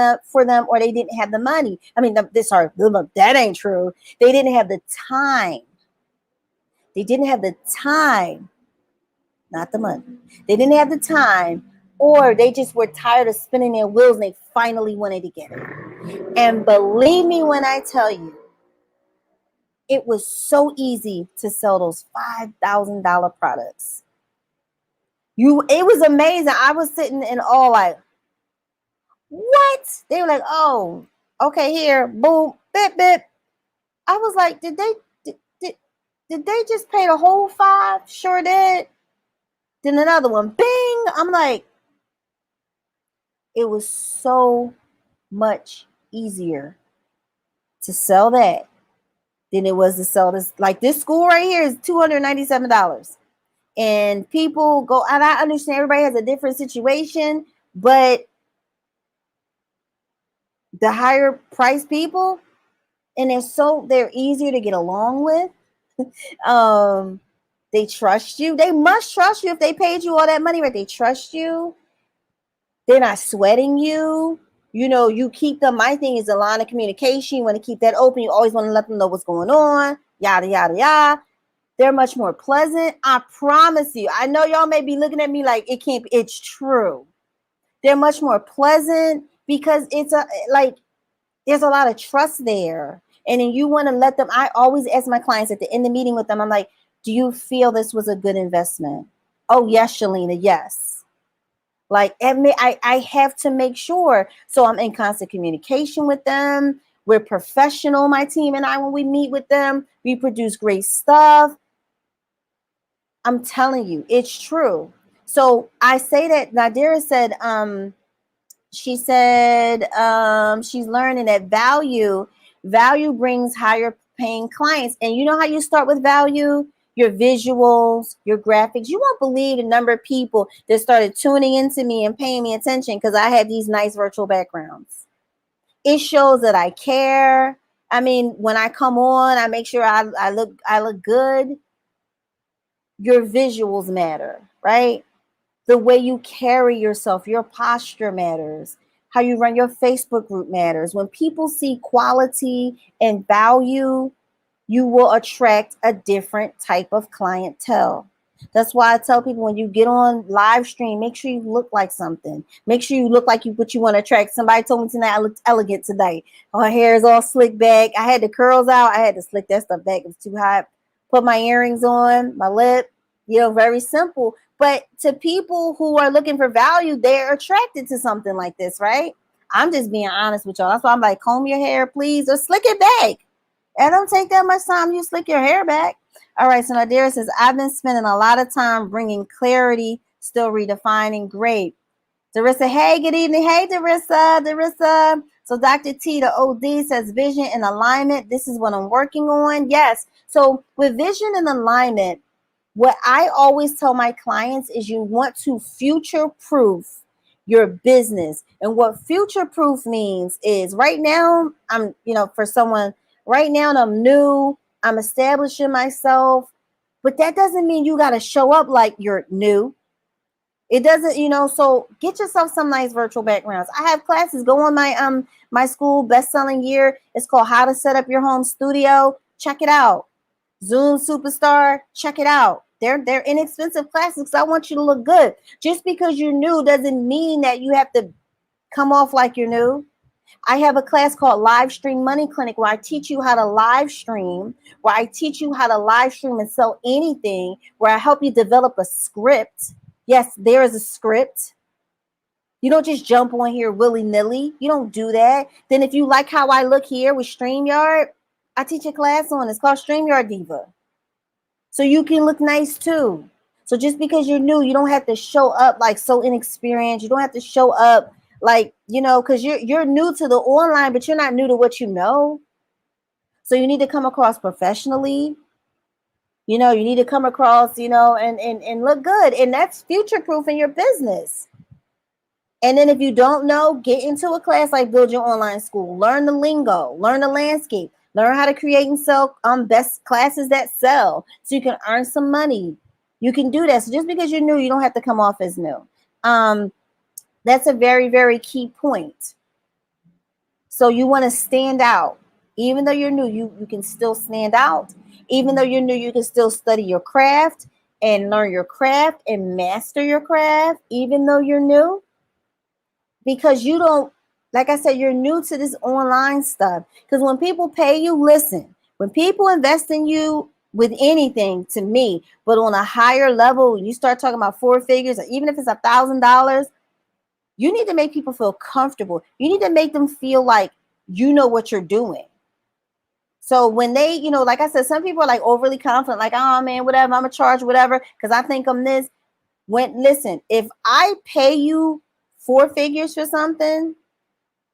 them, or they didn't have the money. I mean, that ain't true. They didn't have the time. They didn't have the time, not the money. They didn't have the time, or they just were tired of spinning their wheels and they finally wanted to get it. And believe me when I tell you, it was so easy to sell those $5,000 products. It was amazing. I was sitting in awe, like, what? They were like, oh, okay, here, boom, bip, bip. I was like, did they just pay the whole five? Sure did. Then another one, bing. I'm like, it was so much easier to sell that than it was to sell this. Like this school right here is $297. And people go, and I understand everybody has a different situation, but the higher price people, and they're easier to get along with. They trust you. They must trust you if they paid you all that money, right? They trust you. They're not sweating you. You keep them. My thing is a line of communication. You want to keep that open. You always want to let them know what's going on. Yada, yada, yada. They're much more pleasant. I promise you. I know y'all may be looking at me like it can't be. It's true. They're much more pleasant because there's a lot of trust there. And then you want to let them. I always ask my clients at the end of the meeting with them, I'm like, do you feel this was a good investment? Oh, yes, Shalina, yes. Like, I have to make sure. So I'm in constant communication with them. We're professional, my team and I, when we meet with them. We produce great stuff. I'm telling you, it's true. So I say that Nadira said, she said she's learning that value brings higher paying clients. And you know how you start with value? Your visuals, your graphics. You won't believe the number of people that started tuning into me and paying me attention because I have these nice virtual backgrounds. It shows that I care. I mean, when I come on, I make sure I look good. Your visuals matter, right? The way you carry yourself, your posture matters. How you run your Facebook group matters. When people see quality and value, you will attract a different type of clientele. That's why I tell people when you get on live stream, make sure you look like something. Make sure you look like what you want to attract. Somebody told me tonight I looked elegant today. Her hair is all slicked back. I had the curls out. I had to slick that stuff back. It was too hot. Put my earrings on, my lip, very simple. But to people who are looking for value, they're attracted to something like this, right? I'm just being honest with y'all. That's why I'm like, comb your hair, please, or slick it back. It don't take that much time. You slick your hair back. All right, so Nadira says, I've been spending a lot of time bringing clarity, still redefining. Great. Darissa, hey, good evening. Hey, Darissa. So Dr. T, the OD, says vision and alignment. This is what I'm working on. Yes. So with vision and alignment, what I always tell my clients is you want to future-proof your business. And what future-proof means is right now, I'm new, I'm establishing myself, but that doesn't mean you got to show up like you're new. It doesn't, so get yourself some nice virtual backgrounds. I have classes. Go on my school best-selling year. It's called How to Set Up Your Home Studio. Check it out. Zoom Superstar, check it out. They're inexpensive classes because I want you to look good. Just because you're new doesn't mean that you have to come off like you're new. I have a class called Live Stream Money Clinic where I teach you how to live stream, where I teach you how to live stream and sell anything, where I help you develop a script. Yes, there is a script. You don't just jump on here willy-nilly. You don't do that. Then if you like how I look here with StreamYard, I teach a class on it. It's called StreamYard Diva. So you can look nice too. So just because you're new, you don't have to show up like so inexperienced. You don't have to show up like, because you're new to the online, but you're not new to what you know. So you need to come across professionally. You need to come across, and look good. And that's future-proof in your business. And then if you don't know, get into a class like Build Your Online School. Learn the lingo. Learn the landscape. Learn how to create and sell best classes that sell so you can earn some money. You can do that. So just because you're new, you don't have to come off as new. That's a very, very key point. So you want to stand out. Even though you're new, you can still stand out. Even though you're new, you can still study your craft and learn your craft and master your craft, even though you're new. Because you don't, like I said, you're new to this online stuff. Because when people pay you, listen, when people invest in you with anything, to me, but on a higher level, you start talking about four figures, or even if it's $1,000, you need to make people feel comfortable. You need to make them feel like you know what you're doing. So when they, like I said, some people are like overly confident, like, oh man, whatever, I'm gonna charge whatever because I think I'm this. Listen, if I pay you four figures for something,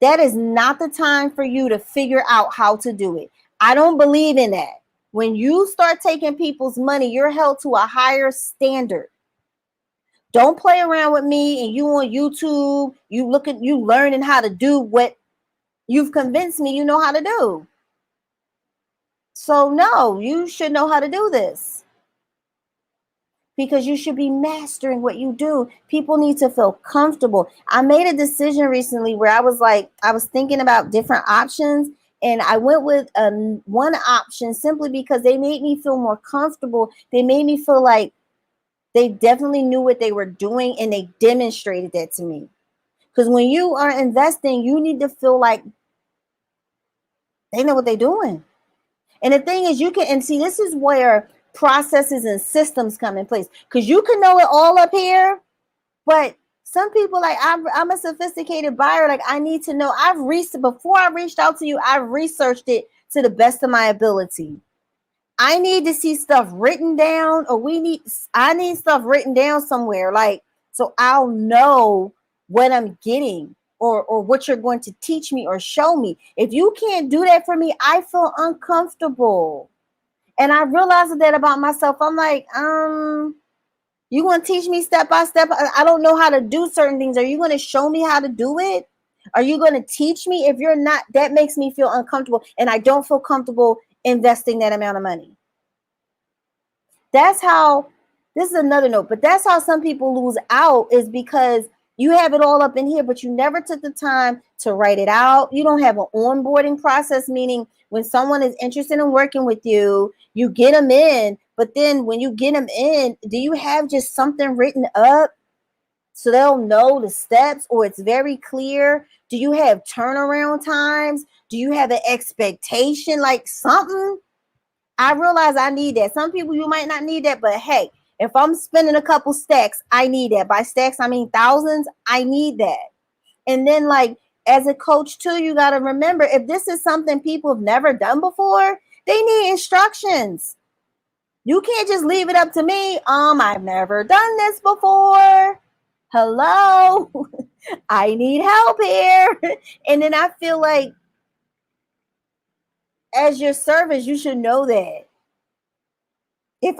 that is not the time for you to figure out how to do it. I don't believe in that. When you start taking people's money, you're held to a higher standard. Don't play around with me and you on YouTube, you learning how to do what you've convinced me you know how to do. So no, you should know how to do this. Because you should be mastering what you do. People need to feel comfortable. I made a decision recently where I was thinking about different options, and I went with one option simply because they made me feel more comfortable. They made me feel like they definitely knew what they were doing, and they demonstrated that to me. Because when you are investing, you need to feel like they know what they're doing. And the thing is, this is where processes and systems come in place. Because you can know it all up here, but some people, like, I'm a sophisticated buyer. Like, I need to know. Before I reached out to you, I've researched it to the best of my ability. I need to see stuff written down, or I need stuff written down somewhere, like, so I'll know what I'm getting or what you're going to teach me or show me. If you can't do that for me, I feel uncomfortable. And I realized that about myself. I'm like, you want to teach me step by step? I don't know how to do certain things. Are you going to show me how to do it? Are you going to teach me? If you're not, that makes me feel uncomfortable, and I don't feel comfortable investing that amount of money. This is another note, but that's how some people lose out, is because you have it all up in here, but you never took the time to write it out. You don't have an onboarding process, meaning when someone is interested in working with you, you get them in, but then when you get them in, do you have just something written up so they'll know the steps, or it's very clear? Do you have turnaround times? Do you have an expectation, like something? I realize I need that. Some people, you might not need that, but hey, if I'm spending a couple stacks, I need that. By stacks, I mean thousands. I need that. And then, like, as a coach too, you got to remember, if this is something people have never done before, they need instructions. You can't just leave it up to me. I've never done this before. Hello, I need help here. And then I feel like, as your service, you should know that. If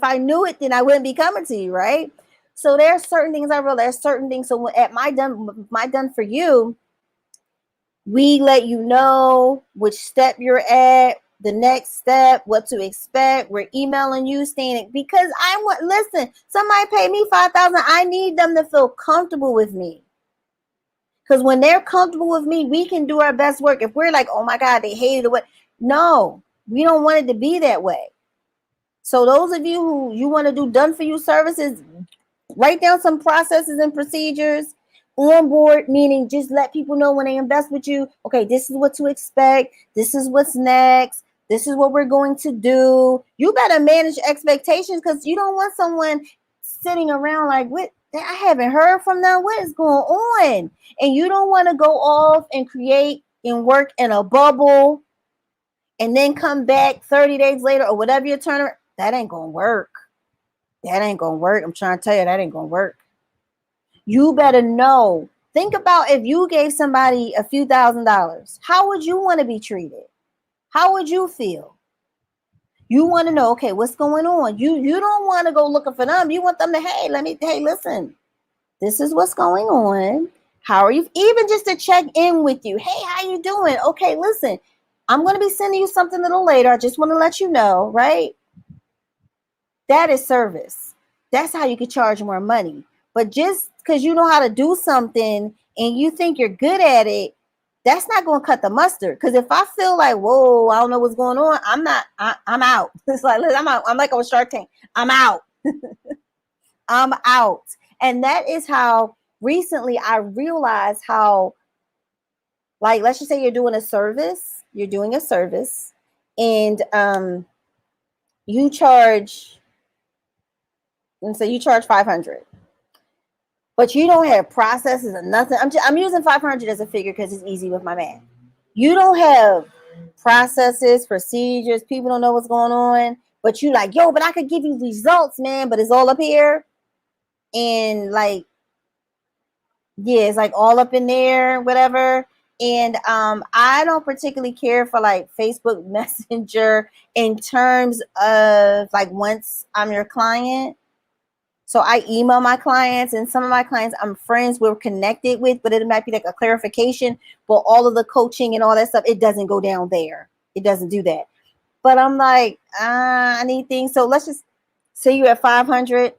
I knew it, then I wouldn't be coming to you, right? So there are certain things I realize. There's certain things. So at my done for you, we let you know which step you're at, the next step, what to expect. We're emailing you, saying, because listen, somebody paid me $5,000. I need them to feel comfortable with me. Because when they're comfortable with me, we can do our best work. If we're like, oh my God, they hated it. No, we don't want it to be that way. So those of you who you want to do done for you services, write down some processes and procedures. On board, meaning just let people know when they invest with you, okay, this is what to expect. This is what's next. This is what we're going to do. You better manage expectations, because you don't want someone sitting around like, what? I haven't heard from them. What is going on? And you don't want to go off and create and work in a bubble and then come back 30 days later or whatever your turn. That ain't going to work. That ain't going to work. I'm trying to tell you, that ain't going to work. You better know. Think about if you gave somebody a few $1,000s. How would you want to be treated? How would you feel? You want to know, okay, what's going on? You don't want to go looking for them. You want them to, hey, listen, this is what's going on. How are you? Even just to check in with you. Hey, how you doing? Okay, listen, I'm going to be sending you something a little later. I just want to let you know, right? That is service. That's how you can charge more money. But just because you know how to do something and you think you're good at it, that's not going to cut the mustard. Because if I feel like, whoa, I don't know what's going on, I'm out. It's like, listen, I'm out. I'm like on Shark Tank. I'm out. I'm out. And that is how recently I realized how, like, let's just say you're doing a service, and you charge, and so you charge 500, but you don't have processes or nothing. I'm using 500 as a figure because it's easy with my math. You don't have processes, procedures, people don't know what's going on, but you like, yo, but I could give you results, man, but it's all up here. And like, yeah, it's like all up in there, whatever. And I don't particularly care for like Facebook Messenger in terms of like once I'm your client. So I email my clients, and some of my clients I'm friends, we're connected with, but it might be like a clarification. But all of the coaching and all that stuff, it doesn't go down there. It doesn't do that. But I'm like, I need things. So let's just say you're at 500,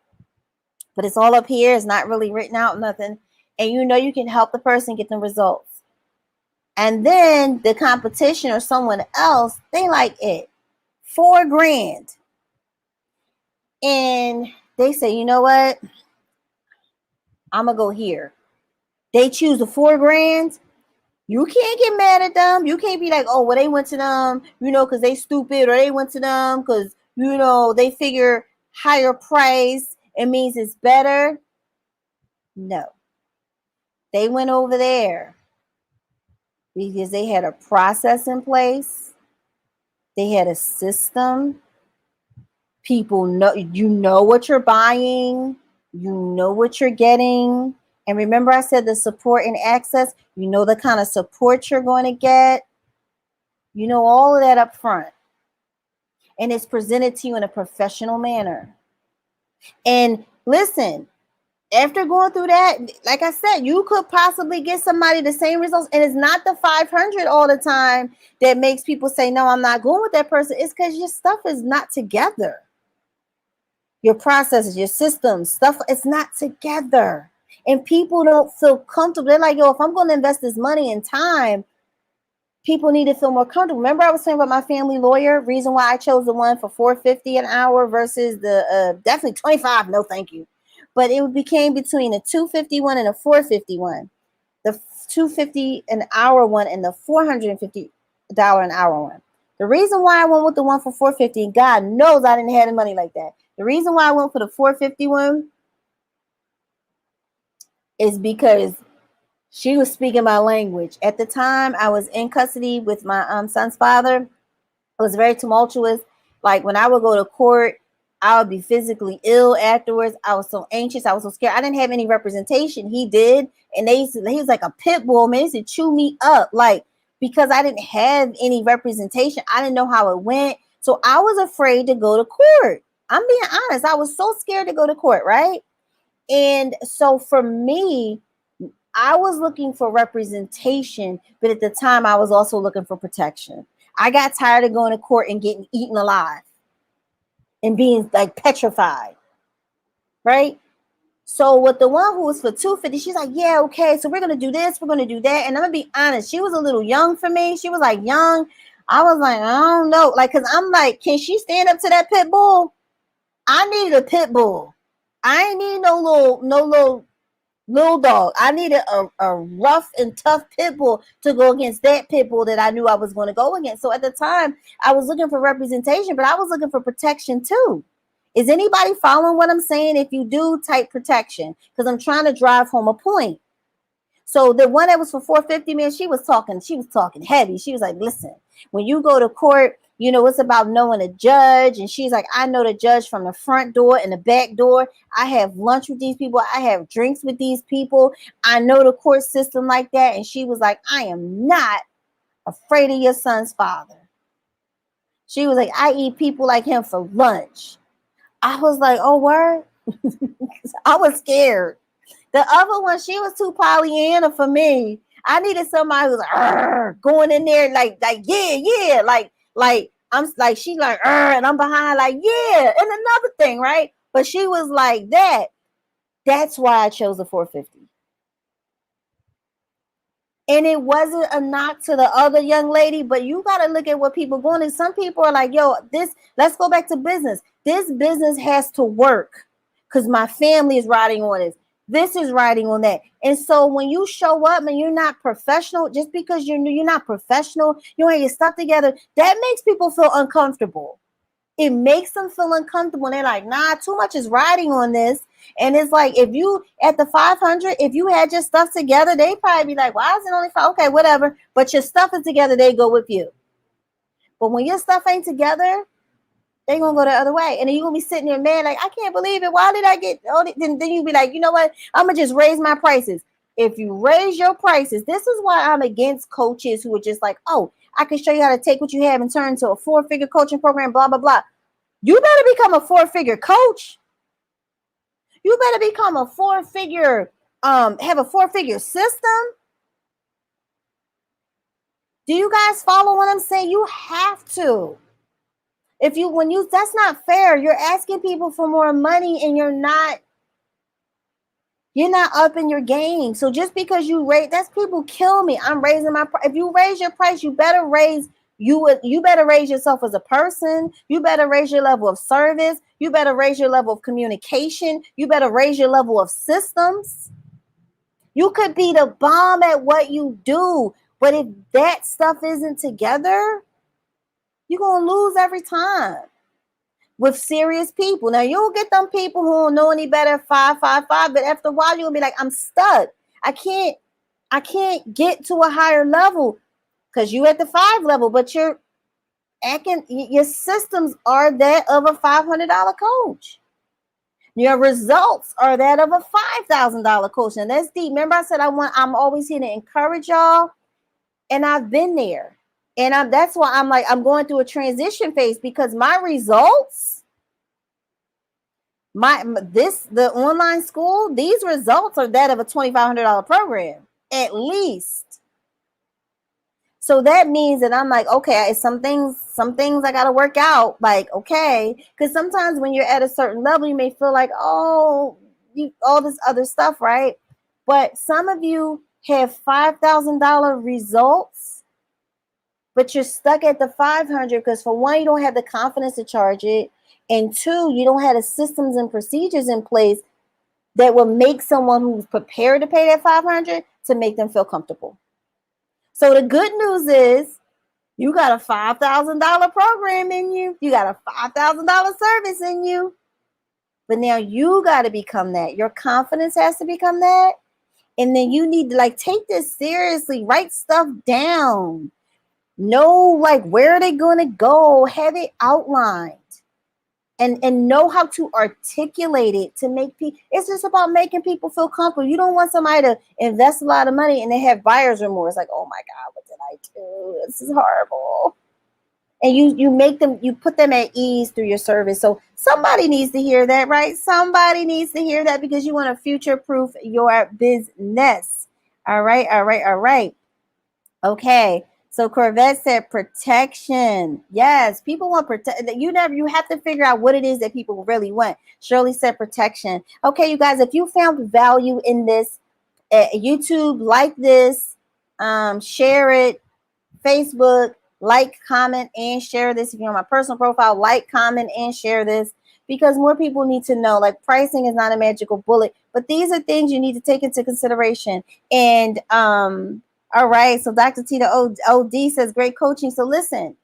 but it's all up here. It's not really written out, nothing. And you know you can help the person get the results. And then the competition or someone else, they like it. $4,000. And they say, you know what? I'm going to go here. They choose the $4,000. You can't get mad at them. You can't be like, oh, well, they went to them, you know, because they stupid, or they went to them because, you know, they figure higher price, it means it's better. No. They went over there because they had a process in place. They had a system. People know, you know what you're buying. You know what you're getting. And remember I said the support and access, you know the kind of support you're going to get. You know all of that up front. And it's presented to you in a professional manner. And listen, after going through that, like I said, you could possibly get somebody the same results. And it's not the 500 all the time that makes people say, no, I'm not going with that person. It's because your stuff is not together. Your processes, your systems, stuff, it's not together. And people don't feel comfortable. They're like, yo, if I'm going to invest this money and time, people need to feel more comfortable. Remember I was saying about my family lawyer, reason why I chose the one for $4.50 an hour versus the definitely 25. No, thank you. But it became between a $251 and a $451. The $250 an hour one and the $450 an hour one. The reason why I went with the one for $450, and God knows I didn't have the money like that. The reason why I went for the $451 is because she was speaking my language. At the time, I was in custody with my son's father. It was very tumultuous. Like when I would go to court, I would be physically ill afterwards. I was so anxious. I was so scared. I didn't have any representation. He did. And he was like a pit bull, man. He used to chew me up. Like, because I didn't have any representation. I didn't know how it went. So I was afraid to go to court. I'm being honest. I was so scared to go to court, right? And so for me, I was looking for representation, but at the time I was also looking for protection. I got tired of going to court and getting eaten alive and being like petrified, right? So with the one who was for $250, she's like, yeah, okay, so we're going to do this, we're going to do that. And I'm going to be honest, she was a little young for me. She was like young. I was like, I don't know. Like, because I'm like, can she stand up to that pit bull? I needed a pit bull. I ain't need no little dog. I needed a rough and tough pit bull to go against that pit bull that I knew I was going to go against. So at the time, I was looking for representation, but I was looking for protection too. Is anybody following what I'm saying? If you do, type protection, because I'm trying to drive home a point. So the one that was for $450, man, she was talking heavy. She was like, listen, when you go to court, you know, it's about knowing a judge. And she's like, I know the judge from the front door and the back door. I have lunch with these people. I have drinks with these people. I know the court system like that. And she was like, I am not afraid of your son's father. She was like, I eat people like him for lunch. I was like, oh, word? I was scared. The other one, she was too Pollyanna for me. I needed somebody who was going in there yeah, like I'm like she like and I'm behind like yeah, and another thing, right? But she was like that. That's why I chose the 450. And it wasn't a knock to the other young lady, but you got to look at what people are going. And some people are like, yo, let's go back to business. This business has to work because my family is riding on this. This is riding on that. And so when you show up and you're not professional, just because you're not professional, you don't have your stuff together, that makes people feel uncomfortable. It makes them feel uncomfortable. And they're like, nah, too much is riding on this. And it's like, if you at the 500, if you had your stuff together, they probably be like, why is it only 5? Okay, whatever. But your stuff is together, they go with you. But when your stuff ain't together, they're going to go the other way. And then you're going to be sitting there, man, like, I can't believe it. Why did I get, then you be like, you know what? I'm going to just raise my prices. If you raise your prices, this is why I'm against coaches who are just like, oh, I can show you how to take what you have and turn into a 4-figure coaching program, blah, blah, blah. You better become a 4-figure coach. You better become a 4-figure, have a 4-figure system. Do you guys follow what I'm saying? You have to. That's not fair. You're asking people for more money and you're not up in your game. So just because you raise, that's people kill me. I'm raising my price. If you raise your price, you better raise yourself as a person. You better raise your level of service. You better raise your level of communication. You better raise your level of systems. You could be the bomb at what you do, but if that stuff isn't together, you're going to lose every time with serious people. Now, you'll get them people who don't know any better, 555, but after a while, you'll be like, I'm stuck. I can't get to a higher level because you at the 5 level, but your systems are that of a $500 coach. Your results are that of a $5,000 coach. And that's deep. Remember I said I'm always here to encourage y'all. And I've been there. And that's why I'm going through a transition phase because my results, the online school, these results are that of a $2,500 program, at least. So that means that I'm like, okay, some things I got to work out. Like, okay, because sometimes when you're at a certain level, you may feel like, all this other stuff, right? But some of you have $5,000 results, but you're stuck at the 500 because for one, you don't have the confidence to charge it. And two, you don't have the systems and procedures in place that will make someone who's prepared to pay that 500 to make them feel comfortable. So the good news is you got a $5,000 program in you. You got a $5,000 service in you. But now you got to become that. Your confidence has to become that. And then you need to take this seriously. Write stuff down. Know where they're going to go. Have it outlined. And know how to articulate it to make people. It's just about making people feel comfortable. You don't want somebody to invest a lot of money and they have buyer's remorse. Like, oh my God, what did I do? This is horrible. And you put them at ease through your service. So somebody needs to hear that, right? Somebody needs to hear that because you want to future-proof your business. All right. Okay. So Corvette said protection. Yes, people want protection. You have to figure out what it is that people really want. Shirley said protection. Okay, you guys, if you found value in this, YouTube, like this, share it, Facebook, like, comment, and share this. If you're on my personal profile, like, comment, and share this because more people need to know. Pricing is not a magical bullet, but these are things you need to take into consideration. And all right, so Dr. Tita OD says great coaching. So listen,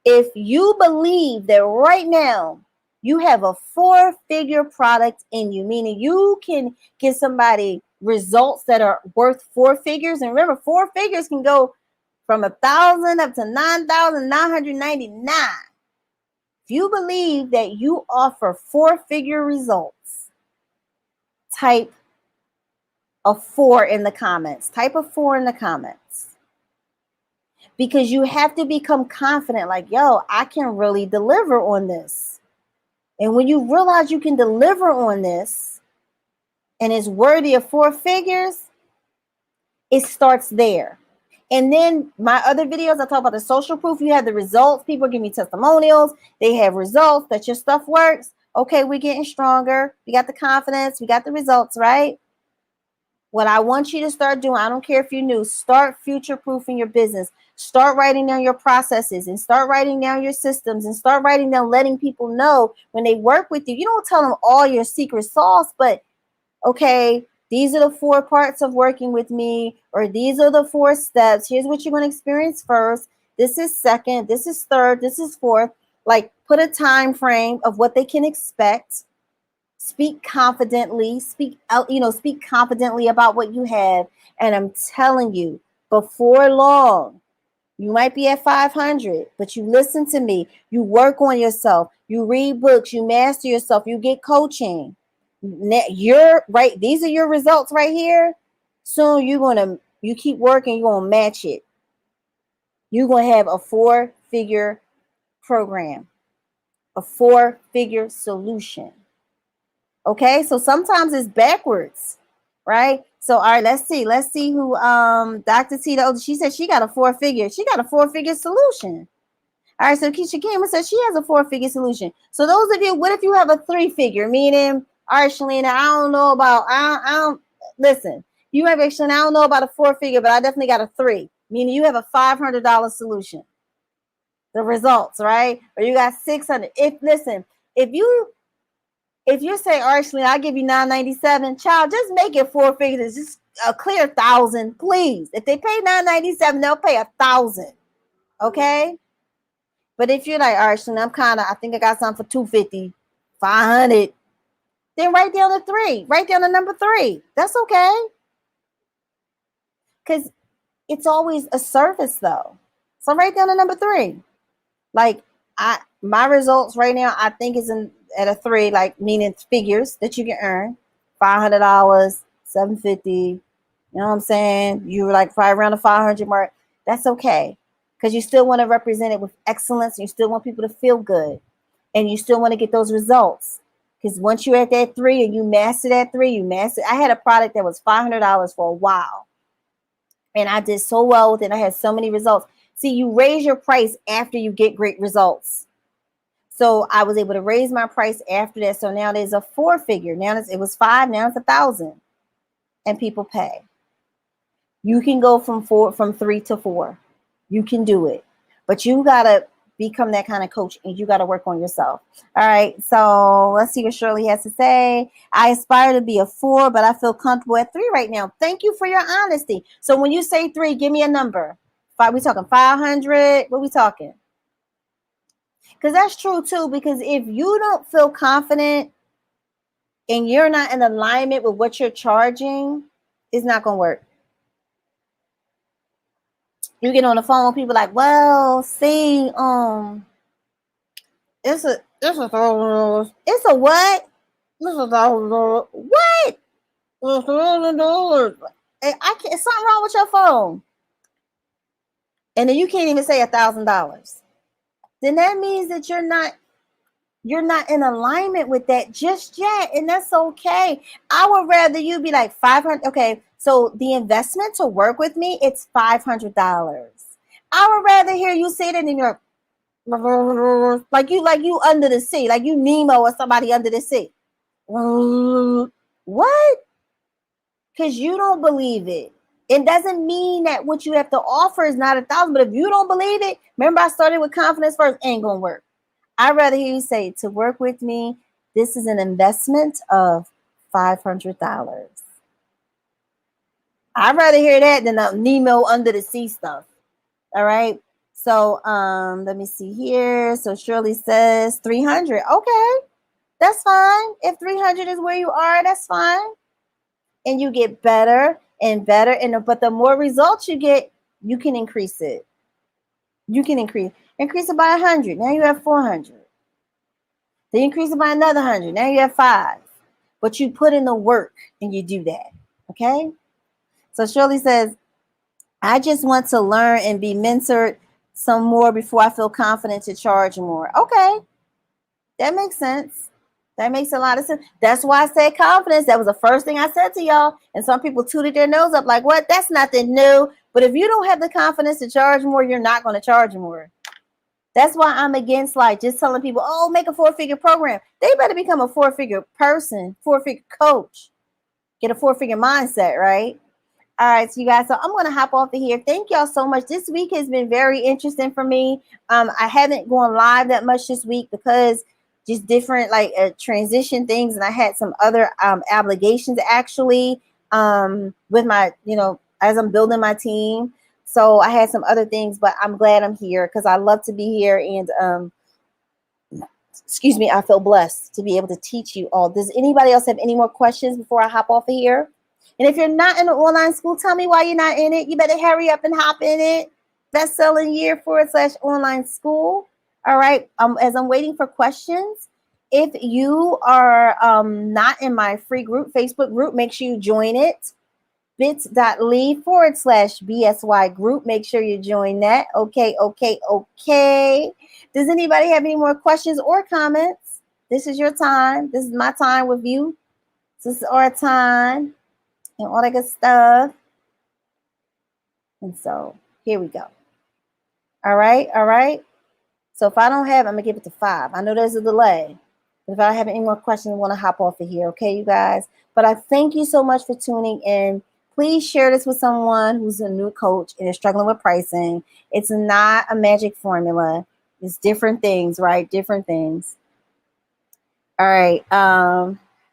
if you believe that right now you have a 4-figure product in you, meaning you can give somebody results that are worth 4 figures, and remember, 4 figures can go from 1,000 up to 9,999. If you believe that you offer 4-figure results, type a 4 in the comments. Type a 4 in the comments. Because you have to become confident, I can really deliver on this. And when you realize you can deliver on this and it's worthy of 4 figures, it starts there. And then my other videos, I talk about the social proof. You have the results. People give me testimonials. They have results that your stuff works. Okay, we're getting stronger. We got the confidence. We got the results, right? What I want you to start doing, I don't care if you're new, start future-proofing your business. Start writing down your processes and start writing down your systems and start writing down letting people know when they work with you. You don't tell them all your secret sauce, but okay, these are the 4 parts of working with me, or these are the 4 steps. Here's what you're going to experience first. This is second. This is third. This is fourth. Like, put a time frame of what they can expect. Speak confidently. Speak out, speak confidently about what you have. And I'm telling you, before long, you might be at 500, but you listen to me. You work on yourself. You read books. You master yourself. You get coaching. You're right. These are your results right here. Soon you keep working, you're gonna match it. You're gonna have a 4-figure program, a 4-figure solution. Okay, so sometimes it's backwards, right? So all right, let's see who Dr. Tita. She said she got a 4-figure solution. All right, so Keisha Kim says she has a 4-figure solution. So those of you, what if you have a 3-figure? Meaning, all right, Shalina, I don't know about, I don't listen. You have actually, I don't know about a 4-figure, but I definitely got a 3. Meaning you have a $500 solution. The results, right? Or you got 600. If you say, all right, Shalina, I'll give you $997, child, just make it 4 figures. Just a clear 1,000, please. If they pay $997, they'll pay 1,000. Okay. But if you're like, all right, Shalina, I think I got something for $250, $500, then write down the 3. Write down the number 3. That's okay. Because it's always a service, though. So write down the number 3. Like, my results right now, I think is at a 3, like meaning figures that you can earn. $500, $750. You know what I'm saying? You're like probably around the 500 mark. That's okay. Because you still want to represent it with excellence. And you still want people to feel good. And you still want to get those results. Because once you're at that 3 and you master that 3, you master. I had a product that was $500 for a while. And I did so well with it. I had so many results. See, you raise your price after you get great results. So I was able to raise my price after that. So now there's a 4-figure. Now it was 5, now it's 1,000. And people pay. You can go from 3 to 4. You can do it. But you gotta become that kind of coach and you got to work on yourself. All right. So let's see what Shirley has to say. I aspire to be a 4, but I feel comfortable at 3 right now. Thank you for your honesty. So when you say 3, give me a number. We talking 500? What we talking? Because that's true too. Because if you don't feel confident and you're not in alignment with what you're charging, it's not going to work. You get on the phone with people like, well, see, it's a $1,000. It's a what? It's $1,000. What? $1,000. I can't. Something wrong with your phone. And then you can't even say $1,000. Then that means that you're not in alignment with that just yet, and that's okay. I would rather you be like 500. Okay, so the investment to work with me, it's $500. I would rather hear you say that in your like you under the sea, like you Nemo or somebody under the sea. What? Because you don't believe it. It doesn't mean that what you have to offer is not 1,000, but if you don't believe it, remember I started with confidence first, ain't gonna work. I'd rather hear you say, to work with me, this is an investment of $500. I'd rather hear that than the Nemo under the sea stuff. All right. So let me see here. So Shirley says 300. Okay, that's fine. If 300 is where you are, that's fine. And you get better and better. But the more results you get, you can increase it. You can increase it by 100. Now you have 400. Then you increase it by another 100. Now you have 5. But you put in the work and you do that. Okay. So Shirley says, I just want to learn and be mentored some more before I feel confident to charge more. Okay. That makes sense. That makes a lot of sense. That's why I said confidence. That was the first thing I said to y'all. And some people tooted their nose up like, what? That's nothing new. But if you don't have the confidence to charge more, you're not going to charge more. That's why I'm against like just telling people, oh, make a 4-figure program. They better become a 4-figure person, 4-figure coach, get a 4-figure mindset, right? All right, so you guys, so I'm going to hop off of here. Thank y'all so much. This week has been very interesting for me. I haven't gone live that much this week because just different like transition things, and I had some other obligations actually with my, as I'm building my team. So I had some other things, but I'm glad I'm here because I love to be here, and excuse me, I feel blessed to be able to teach you all. Does anybody else have any more questions before I hop off of here? And if you're not in an online school, tell me why you're not in it. You better hurry up and hop in it. Best-selling year / online school. All right. As I'm waiting for questions, if you are not in my free group, Facebook group, make sure you join it. bit.ly / BSY group. Make sure you join that. Okay. Does anybody have any more questions or comments? This is your time. This is my time with you. This is our time. And all that good stuff. And so here we go. All right. So if I don't have, I'm gonna give it to 5. I know there's a delay, but if I don't have any more questions, I want to hop off of here. Okay, you guys. But I thank you so much for tuning in. Please share this with someone who's a new coach and is struggling with pricing. It's not a magic formula. It's different things, right? Different things. All right.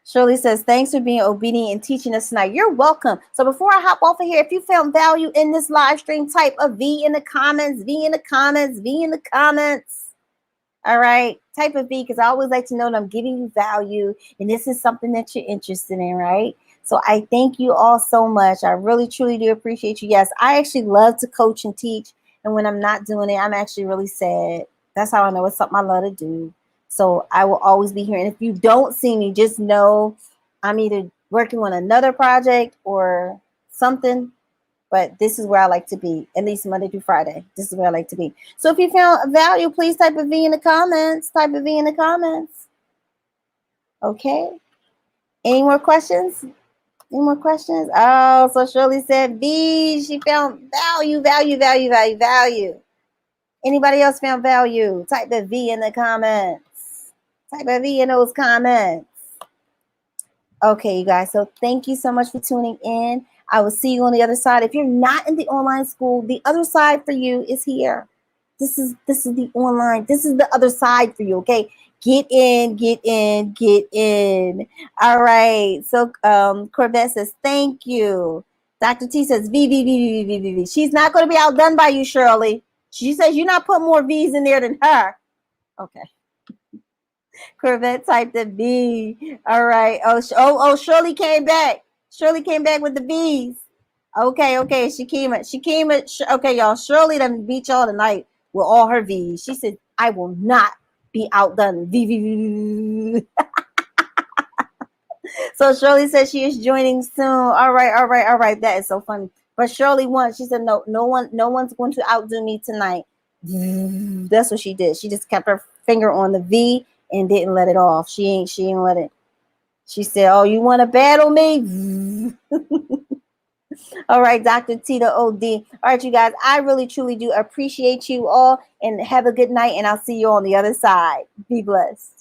Shirley says, thanks for being obedient and teaching us tonight. You're welcome. So before I hop off of here, if you found value in this live stream, type a V in the comments, V in the comments, V in the comments. All right. Type a V because I always like to know that I'm giving you value and this is something that you're interested in, right? So I thank you all so much. I really, truly do appreciate you. Yes, I actually love to coach and teach. And when I'm not doing it, I'm actually really sad. That's how I know it's something I love to do. So I will always be here. And if you don't see me, just know I'm either working on another project or something. But this is where I like to be, at least Monday through Friday. This is where I like to be. So if you found value, please type a V in the comments. Type a V in the comments. Okay. Any more questions? Any more questions? Oh, so Shirley said V. She found value. Anybody else found value? Type a V in the comments. Type a V in those comments. Okay, you guys. So thank you so much for tuning in. I will see you on the other side. If you're not in the online school, the other side for you is here. This is the online. This is the other side for you. Okay, get in. All right. So Corvet says thank you. Dr. T says V. She's not going to be outdone by you, Shirley. She says you're not putting more V's in there than her. Okay. Corvette typed a B. All right. Oh, Shirley came back. Shirley came back with the B's. Okay. She came. Okay, y'all. Shirley done beat y'all tonight with all her V's. She said, I will not be outdone. V. So Shirley says she is joining soon. All right. That is so funny. But Shirley won. She said, no one's going to outdo me tonight. That's what she did. She just kept her finger on the V and didn't let it off. She ain't let it. She said, oh, you want to battle me? All right, Dr. Tita OD. All right, you guys, I really, truly do appreciate you all and have a good night. And I'll see you on the other side. Be blessed.